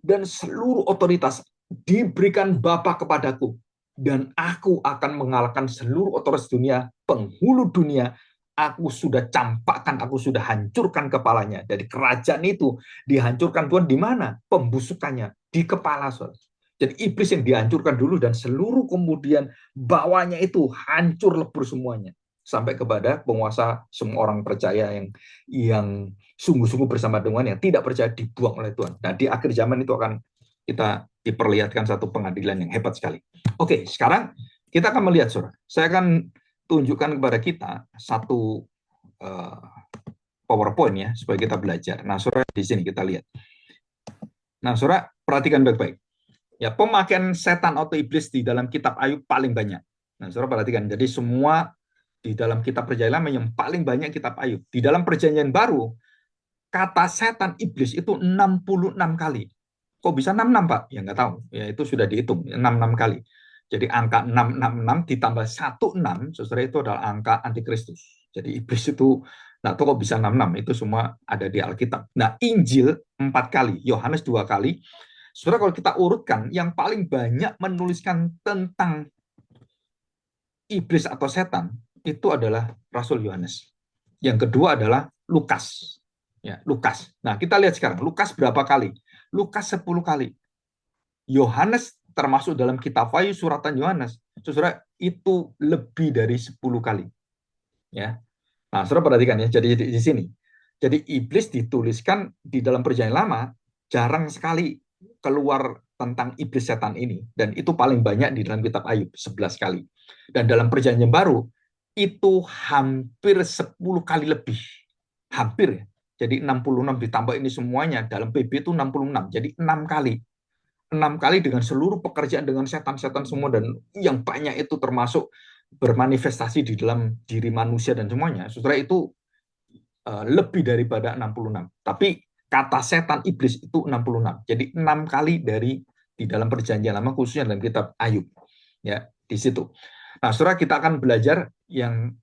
dan seluruh otoritas diberikan Bapa kepadaku, dan aku akan mengalahkan seluruh otoritas dunia, penghulu dunia. Aku sudah campakkan, aku sudah hancurkan kepalanya. Jadi kerajaan itu dihancurkan Tuhan di mana? Pembusukannya di kepala, saudara. Jadi iblis yang dihancurkan dulu dan seluruh kemudian bawahnya itu hancur lebur semuanya sampai kepada penguasa semua orang percaya yang sungguh-sungguh bersama dengan yang tidak percaya dibuang oleh Tuhan. Nah, di akhir zaman itu akan kita diperlihatkan satu pengadilan yang hebat sekali. Oke, sekarang kita akan melihat, saudara. Saya akan tunjukkan kepada kita satu PowerPoint ya, supaya kita belajar. Nah, saudara, di sini kita lihat. Nah, saudara, perhatikan baik-baik. Ya, pemakaian setan atau iblis di dalam kitab Ayub paling banyak. Nah, saudara perhatikan. Jadi semua di dalam kitab Perjanjian Lama yang paling banyak kitab Ayub. Di dalam Perjanjian Baru, kata setan iblis itu 66 kali. Kok bisa 66, Pak? Ya nggak tahu. Ya itu sudah dihitung, 66 kali. Jadi angka 666 ditambah 16, saudara, itu adalah angka antikristus. Jadi iblis itu, nah itu kok bisa 66? Itu semua ada di Alkitab. Nah, Injil 4 kali, Yohanes 2 kali. Saudara, kalau kita urutkan, yang paling banyak menuliskan tentang iblis atau setan, itu adalah Rasul Yohanes. Yang kedua adalah Lukas. Ya, Lukas. Nah, kita lihat sekarang, Lukas berapa kali? Lukas 10 kali. Yohanes termasuk dalam kitab Wahyu, suratan Yohanes, saudara, itu lebih dari 10 kali. Ya. Nah, saudara perhatikan ya, jadi di sini. Jadi iblis dituliskan di dalam Perjanjian Lama jarang sekali keluar tentang iblis setan ini, dan itu paling banyak di dalam kitab Ayub 11 kali. Dan dalam Perjanjian Baru itu hampir 10 kali lebih. Hampir ya. Jadi 66 ditambah ini semuanya dalam PB itu 66. Jadi 6 kali. 6 kali dengan seluruh pekerjaan dengan setan-setan semua, dan yang banyak itu termasuk bermanifestasi di dalam diri manusia dan semuanya. Saudara, itu lebih daripada 66. Tapi kata setan iblis itu 66. Jadi 6 kali di dalam Perjanjian Lama, khususnya dalam kitab Ayub. Ya, di situ. Nah, saudara, kita akan belajar yang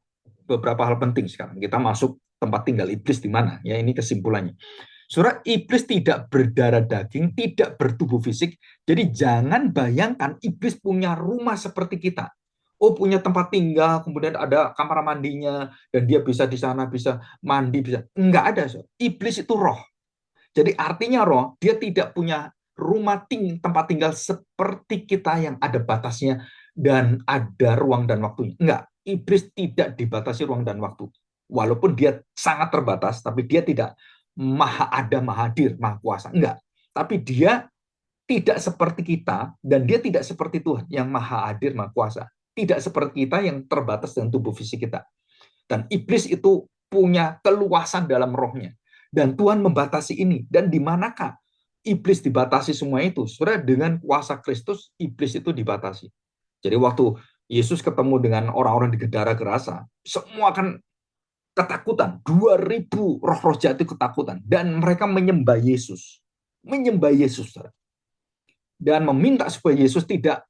beberapa hal penting sekarang. Kita masuk tempat tinggal iblis di mana? Ya, ini kesimpulannya. Saudara, iblis tidak berdarah daging, tidak bertubuh fisik. Jadi jangan bayangkan iblis punya rumah seperti kita. Oh, punya tempat tinggal, kemudian ada kamar mandinya, dan dia bisa di sana, bisa mandi, bisa. Enggak ada, saudara. Iblis itu roh. Jadi artinya roh, dia tidak punya rumah tempat tinggal seperti kita yang ada batasnya dan ada ruang dan waktunya. Enggak. Iblis tidak dibatasi ruang dan waktu. Walaupun dia sangat terbatas, tapi dia tidak maha ada, maha hadir, maha kuasa. Enggak. Tapi dia tidak seperti kita, dan dia tidak seperti Tuhan yang maha hadir, maha kuasa. Tidak seperti kita yang terbatas dengan tubuh fisik kita. Dan iblis itu punya keluasan dalam rohnya. Dan Tuhan membatasi ini. Dan di manakah iblis dibatasi semua itu? Saudara, dengan kuasa Kristus, iblis itu dibatasi. Jadi waktu Yesus ketemu dengan orang-orang di Gedara Gerasa, semua kan ketakutan. 2.000 roh-roh jahat itu ketakutan. Dan mereka menyembah Yesus. Menyembah Yesus. Dan meminta supaya Yesus tidak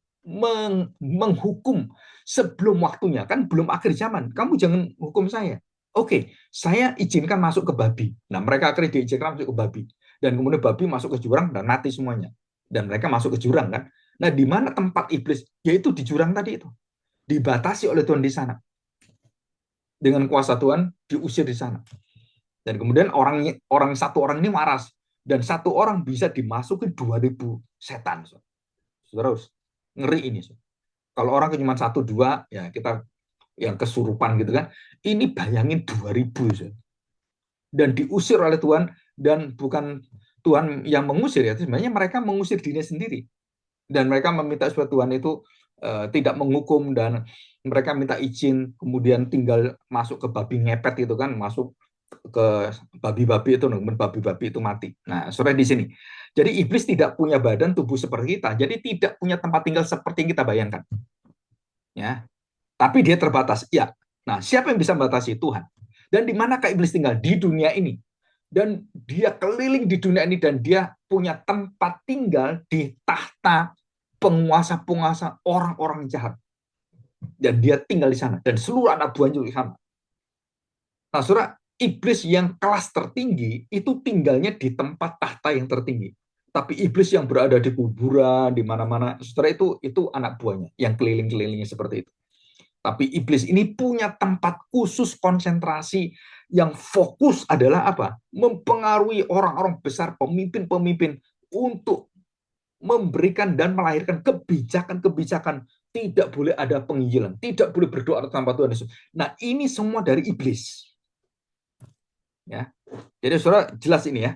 menghukum sebelum waktunya. Kan belum akhir zaman. Kamu jangan hukum saya. Oke, saya izinkan masuk ke babi. Nah, mereka akhirnya diizinkan masuk ke babi. Dan kemudian babi masuk ke jurang dan mati semuanya. Dan mereka masuk ke jurang kan. Nah, di mana tempat iblis? Yaitu di jurang tadi itu. Dibatasi oleh Tuhan di sana. Dengan kuasa Tuhan diusir di sana. Dan kemudian satu orang ini waras. Dan satu orang bisa dimasuki 2.000 setan. Saudara, ngeri ini. Kalau orang cuma 1-2, ya kita yang kesurupan gitu kan. Ini bayangin 2.000. Dan diusir oleh Tuhan, dan bukan Tuhan yang mengusir, ya sebenarnya mereka mengusir dirinya sendiri. Dan mereka meminta supaya Tuhan itu tidak menghukum, dan mereka minta izin, kemudian tinggal masuk ke babi ngepet itu kan, masuk ke babi-babi itu, kemudian babi-babi itu mati. Nah, saudara di sini. Jadi iblis tidak punya badan tubuh seperti kita, jadi tidak punya tempat tinggal seperti yang kita bayangkan. Ya, tapi dia terbatas. Ya. Nah, siapa yang bisa membatasi? Tuhan. Dan di manakah iblis tinggal? Di dunia ini. Dan dia keliling di dunia ini, dan dia punya tempat tinggal di tahta penguasa-penguasa orang-orang jahat. Dan dia tinggal di sana. Dan seluruh anak buahnya juga di sana. Nah, saudara, iblis yang kelas tertinggi itu tinggalnya di tempat tahta yang tertinggi. Tapi iblis yang berada di kuburan, di mana-mana, saudara, itu anak buahnya yang keliling-kelilingnya seperti itu. Tapi iblis ini punya tempat khusus konsentrasi yang fokus adalah apa? Mempengaruhi orang-orang besar, pemimpin-pemimpin untuk memberikan dan melahirkan kebijakan-kebijakan. Tidak boleh ada penginjilan, tidak boleh berdoa tanpa Tuhan Yesus. Nah, ini semua dari iblis. Ya. Jadi saudara jelas ini ya.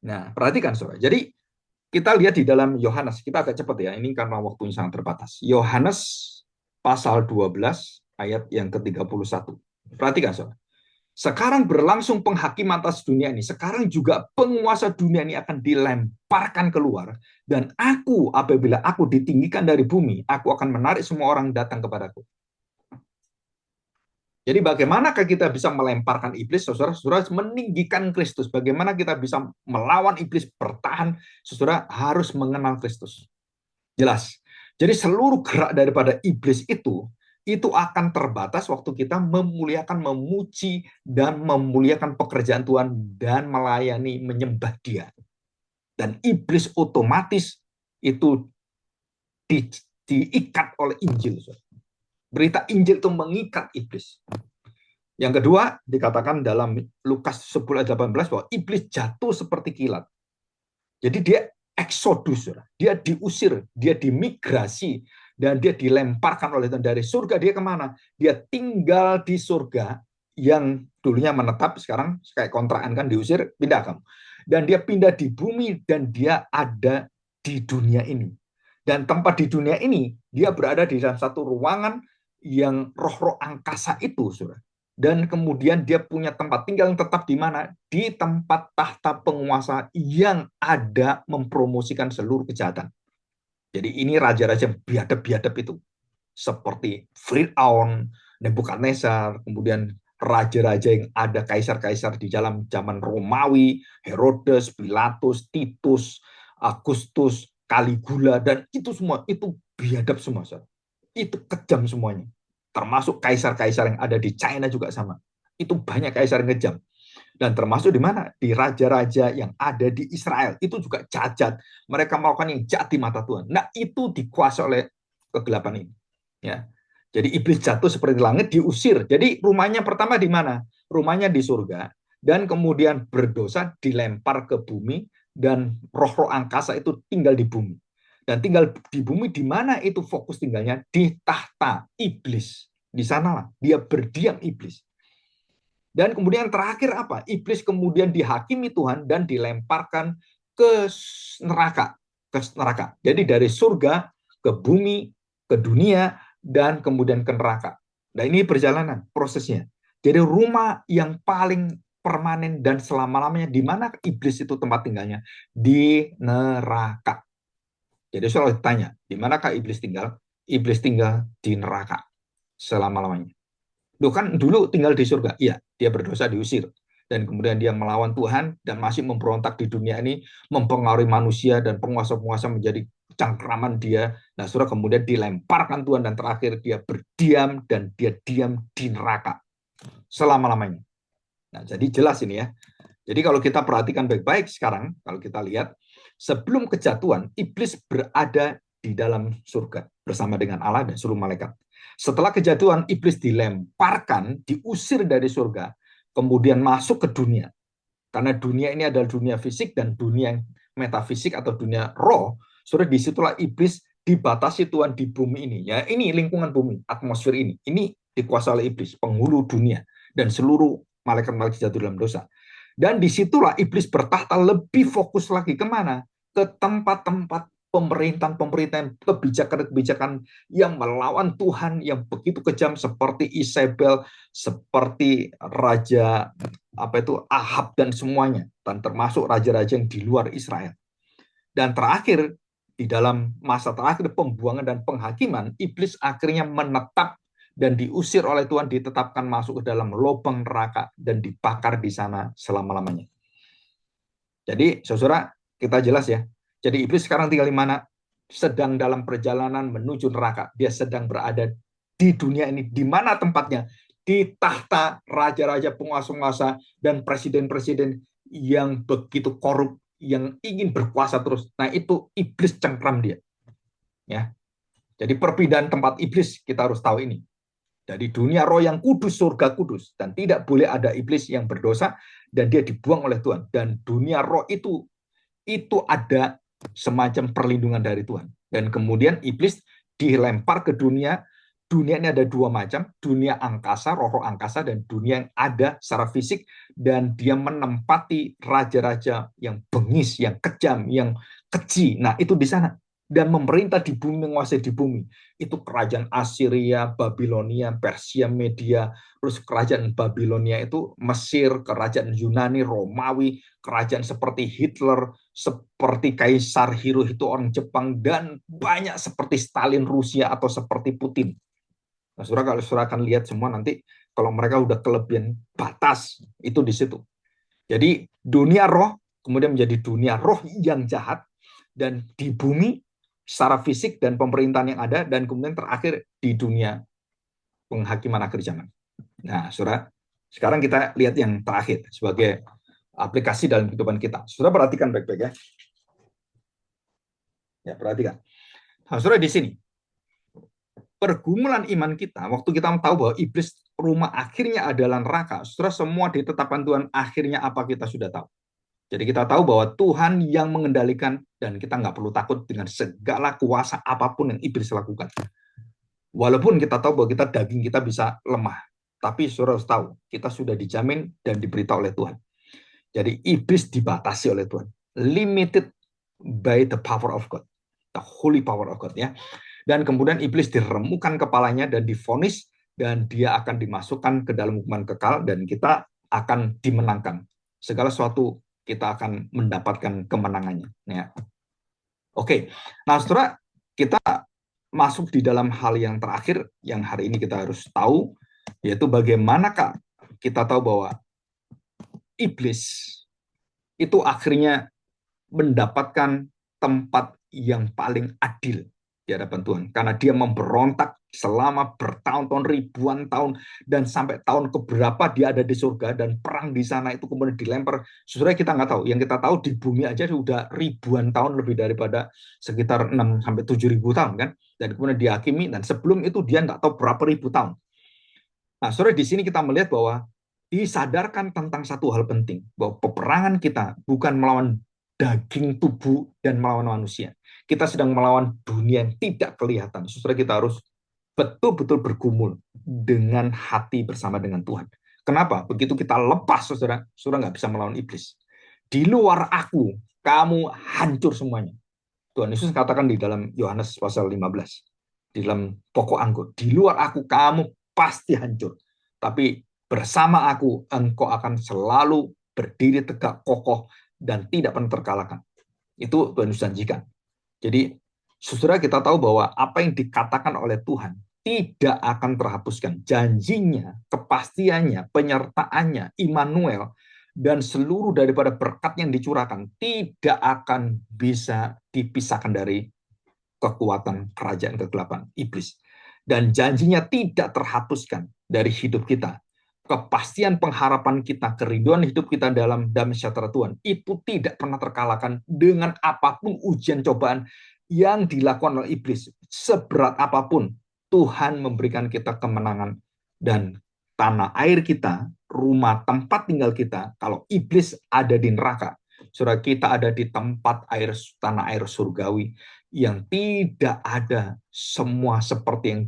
Nah, perhatikan saudara. Jadi kita lihat di dalam Yohanes, kita agak cepat ya, ini karena waktunya sangat terbatas. Yohanes pasal 12 ayat yang ke-31. Perhatikan saudara. Sekarang berlangsung penghakiman atas dunia ini. Sekarang juga penguasa dunia ini akan dilemparkan keluar. Dan aku, apabila aku ditinggikan dari bumi, aku akan menarik semua orang datang kepadaku. Jadi bagaimanakah kita bisa melemparkan iblis, saudara-saudara, meninggikan Kristus? Bagaimana kita bisa melawan iblis, bertahan? Saudara harus mengenal Kristus. Jelas. Jadi seluruh gerak daripada iblis itu akan terbatas waktu kita memuliakan, memuji, dan memuliakan pekerjaan Tuhan, dan melayani, menyembah Dia. Dan iblis otomatis itu diikat oleh Injil. Berita Injil itu mengikat iblis. Yang kedua, dikatakan dalam Lukas 10 ayat 18 bahwa iblis jatuh seperti kilat. Jadi dia eksodus, dia diusir, dia dimigrasi, dan dia dilemparkan oleh Tuhan dari surga. Dia kemana? Dia tinggal di surga yang dulunya menetap, sekarang kayak kontrakan kan, diusir, pindah kamu. Dan dia pindah di bumi, dan dia ada di dunia ini. Dan tempat di dunia ini, dia berada di dalam satu ruangan yang roh-roh angkasa itu, saudara. Dan kemudian dia punya tempat tinggal yang tetap di mana? Di tempat tahta penguasa yang ada mempromosikan seluruh kejahatan. Jadi ini raja-raja biadab-biadab itu. Seperti Fir'aun, Nebukadnezar, kemudian raja-raja yang ada, kaisar-kaisar di dalam zaman Romawi, Herodes, Pilatus, Titus, Agustus, Caligula, dan itu semua, itu biadab semua. Itu kejam semuanya. Termasuk kaisar-kaisar yang ada di China juga sama. Itu banyak kaisar yang kejam. Dan termasuk di mana? Di raja-raja yang ada di Israel. Itu juga cacat. Mereka melakukan yang jahat di mata Tuhan. Nah, itu dikuasai oleh kegelapan ini. Ya. Jadi iblis jatuh seperti langit, diusir. Jadi rumahnya pertama di mana? Rumahnya di surga. Dan kemudian berdosa, dilempar ke bumi. Dan roh-roh angkasa itu tinggal di bumi. Dan tinggal di bumi, di mana itu fokus tinggalnya? Di tahta iblis. Di sanalah dia berdiam iblis. Dan kemudian yang terakhir apa? Iblis kemudian dihakimi Tuhan dan dilemparkan ke neraka, ke neraka. Jadi dari surga ke bumi, ke dunia, dan kemudian ke neraka. Nah, ini perjalanan prosesnya. Jadi rumah yang paling permanen dan selama-lamanya, di mana iblis itu tempat tinggalnya? Di neraka. Jadi selalu ditanya, di manakah iblis tinggal? Iblis tinggal di neraka selama-lamanya. Loh kan dulu tinggal di surga. Iya, dia berdosa diusir. Dan kemudian dia melawan Tuhan dan masih memberontak di dunia ini, mempengaruhi manusia dan penguasa-penguasa menjadi cangkraman dia. Nah, surah kemudian dilemparkan Tuhan dan terakhir dia berdiam dan dia diam di neraka selama-lamanya. Nah, jadi jelas ini ya. Jadi kalau kita perhatikan baik-baik sekarang, kalau kita lihat, sebelum kejatuhan, iblis berada di dalam surga bersama dengan Allah dan seluruh malaikat. Setelah kejatuhan, iblis dilemparkan, diusir dari surga, kemudian masuk ke dunia. Karena dunia ini adalah dunia fisik dan dunia metafisik atau dunia roh, sudah disitulah iblis dibatasi Tuhan di bumi ini. Ya, ini lingkungan bumi, atmosfer ini. Ini dikuasai oleh iblis, penghulu dunia, dan seluruh malaikat-malaikat jatuh dalam dosa. Dan disitulah iblis bertahta lebih fokus lagi kemana? Ke tempat-tempat pemerintahan-pemerintahan, kebijakan-kebijakan yang melawan Tuhan, yang begitu kejam seperti Isabel, seperti Raja Ahab dan semuanya, dan termasuk raja-raja yang di luar Israel. Dan terakhir, di dalam masa terakhir pembuangan dan penghakiman, iblis akhirnya menetap dan diusir oleh Tuhan, ditetapkan masuk ke dalam lubang neraka dan dibakar di sana selama-lamanya. Jadi, saudara, kita jelas ya. Jadi iblis sekarang tinggal di mana? Sedang dalam perjalanan menuju neraka. Dia sedang berada di dunia ini. Di mana tempatnya? Di tahta raja-raja, penguasa-penguasa, dan presiden-presiden yang begitu korup, yang ingin berkuasa terus. Nah, itu iblis cengkram dia. Ya. Jadi perbedaan tempat iblis kita harus tahu ini. Dari dunia roh yang kudus, surga kudus, dan tidak boleh ada iblis yang berdosa dan dia dibuang oleh Tuhan. Dan dunia roh itu ada semacam perlindungan dari Tuhan. Dan kemudian iblis dilempar ke dunia. Dunia ini ada dua macam, dunia angkasa, roh-roh angkasa, dan dunia yang ada secara fisik, dan dia menempati raja-raja yang bengis, yang kejam, yang keji. Nah, itu di sana. Dan memerintah di bumi, menguasai di bumi. Itu kerajaan Assyria, Babilonia, Persia, Media, terus kerajaan Babilonia itu Mesir, kerajaan Yunani, Romawi, kerajaan seperti Hitler, seperti Kaisar Hirohito orang Jepang, dan banyak seperti Stalin Rusia atau seperti Putin. Nah, saudara, kalau saudara akan lihat semua nanti, kalau mereka udah kelebihan batas, itu di situ. Jadi dunia roh kemudian menjadi dunia roh yang jahat, dan di bumi secara fisik dan pemerintahan yang ada, dan kemudian terakhir di dunia penghakiman akhir zaman. Nah, saudara, sekarang kita lihat yang terakhir sebagai aplikasi dalam kehidupan kita. Saudara perhatikan baik-baik ya. Ya, perhatikan. Nah, saudara di sini, pergumulan iman kita, waktu kita tahu bahwa iblis rumah akhirnya adalah neraka, saudara, semua ditetapkan Tuhan akhirnya apa kita sudah tahu. Jadi kita tahu bahwa Tuhan yang mengendalikan dan kita nggak perlu takut dengan segala kuasa apapun yang iblis lakukan. Walaupun kita tahu bahwa daging kita bisa lemah, tapi saudara harus tahu kita sudah dijamin dan diberitahu oleh Tuhan. Jadi iblis dibatasi oleh Tuhan, limited by the power of God, the holy power of God ya. Dan kemudian iblis diremukan kepalanya dan divonis, dan dia akan dimasukkan ke dalam hukuman kekal, dan kita akan dimenangkan. Segala sesuatu kita akan mendapatkan kemenangannya. Ya. Oke, nah saudara, kita masuk di dalam hal yang terakhir yang hari ini kita harus tahu, yaitu bagaimanakah kita tahu bahwa iblis itu akhirnya mendapatkan tempat yang paling adil di hadapan Tuhan. Karena dia memberontak selama bertahun-tahun, ribuan tahun, dan sampai tahun keberapa dia ada di surga, dan perang di sana itu kemudian dilempar. Sebenarnya kita nggak tahu. Yang kita tahu di bumi aja sudah ribuan tahun, lebih daripada sekitar 6-7 ribu tahun kan. Dan kemudian dihakimi, dan sebelum itu dia nggak tahu berapa ribu tahun. Nah, saudara, di sini kita melihat bahwa disadarkan tentang satu hal penting, bahwa peperangan kita bukan melawan daging tubuh dan melawan manusia. Kita sedang melawan dunia yang tidak kelihatan. Saudara, kita harus betul-betul bergumul dengan hati bersama dengan Tuhan. Kenapa? Begitu kita lepas, saudara, saudara nggak bisa melawan iblis. Di luar aku, kamu hancur semuanya. Tuhan Yesus katakan di dalam Yohanes pasal 15, di dalam pokok anggur, di luar aku kamu pasti hancur. Tapi bersama aku, engkau akan selalu berdiri tegak kokoh dan tidak pernah terkalahkan. Itu Tuhan Yesus janjikan. Jadi, saudara, kita tahu bahwa apa yang dikatakan oleh Tuhan tidak akan terhapuskan. Janjinya, kepastiannya, penyertaannya, Immanuel, dan seluruh daripada berkat yang dicurahkan tidak akan bisa dipisahkan dari kekuatan kerajaan kegelapan iblis. Dan janjinya tidak terhapuskan dari hidup kita. Kepastian pengharapan kita, kerinduan hidup kita dalam damai sejahtera Tuhan, itu tidak pernah terkalahkan dengan apapun ujian cobaan yang dilakukan oleh iblis. Seberat apapun, Tuhan memberikan kita kemenangan, dan tanah air kita, rumah tempat tinggal kita, kalau iblis ada di neraka, saudara, kita ada di tempat air, tanah air surgawi yang tidak ada semua seperti yang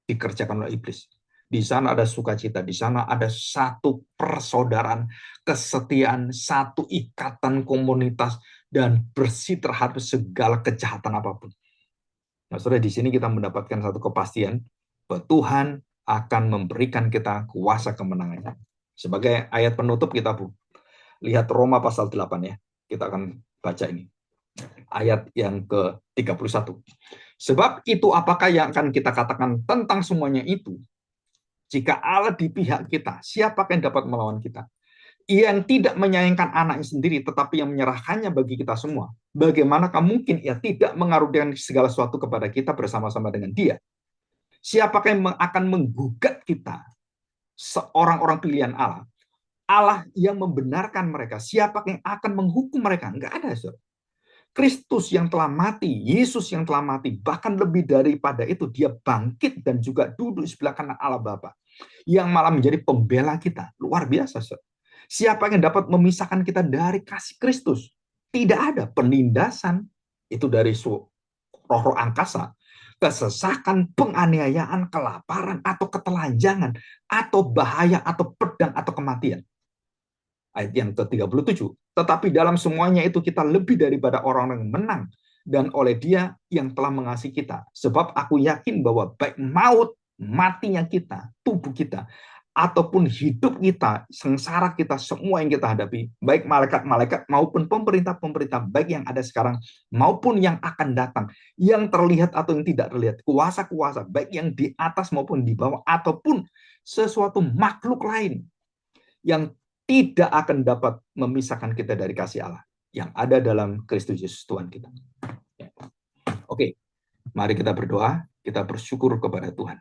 dikerjakan oleh iblis. Di sana ada sukacita, di sana ada satu persaudaraan, kesetiaan, satu ikatan komunitas, dan bersih terhadap segala kejahatan apapun. Nah, saudara, di sini kita mendapatkan satu kepastian bahwa Tuhan akan memberikan kita kuasa kemenangannya. Sebagai ayat penutup kita lihat Roma pasal 8 ya. Kita akan baca ini. Ayat yang ke-31. Sebab itu apakah yang akan kita katakan tentang semuanya itu? Jika Allah di pihak kita, siapa yang dapat melawan kita? Yang tidak menyayangkan anaknya sendiri, tetapi yang menyerahkannya bagi kita semua. Bagaimanakah mungkin ia tidak mengaruniakan segala sesuatu kepada kita bersama-sama dengan dia? Siapakah yang akan menggugat kita? Seorang-orang pilihan Allah. Allah yang membenarkan mereka. Siapa yang akan menghukum mereka? Enggak ada, saudara. Kristus yang telah mati, Yesus yang telah mati, bahkan lebih daripada itu, dia bangkit dan juga duduk sebelah kanan Allah Bapa, yang malah menjadi pembela kita. Luar biasa, saudara. Siapa yang dapat memisahkan kita dari kasih Kristus? Tidak ada. Penindasan itu dari roh-roh angkasa, kesesakan, penganiayaan, kelaparan, atau ketelanjangan, atau bahaya, atau pedang, atau kematian. Ayat yang ke-37. Tetapi dalam semuanya itu kita lebih daripada orang yang menang, dan oleh Dia yang telah mengasihi kita. Sebab aku yakin bahwa baik maut, matinya kita, tubuh kita, ataupun hidup kita, sengsara kita, semua yang kita hadapi, baik malaikat-malaikat maupun pemerintah-pemerintah, baik yang ada sekarang maupun yang akan datang, yang terlihat atau yang tidak terlihat, kuasa-kuasa, baik yang di atas maupun di bawah, ataupun sesuatu makhluk lain, yang tidak akan dapat memisahkan kita dari kasih Allah yang ada dalam Kristus Yesus Tuhan kita. Oke, mari kita berdoa, kita bersyukur kepada Tuhan.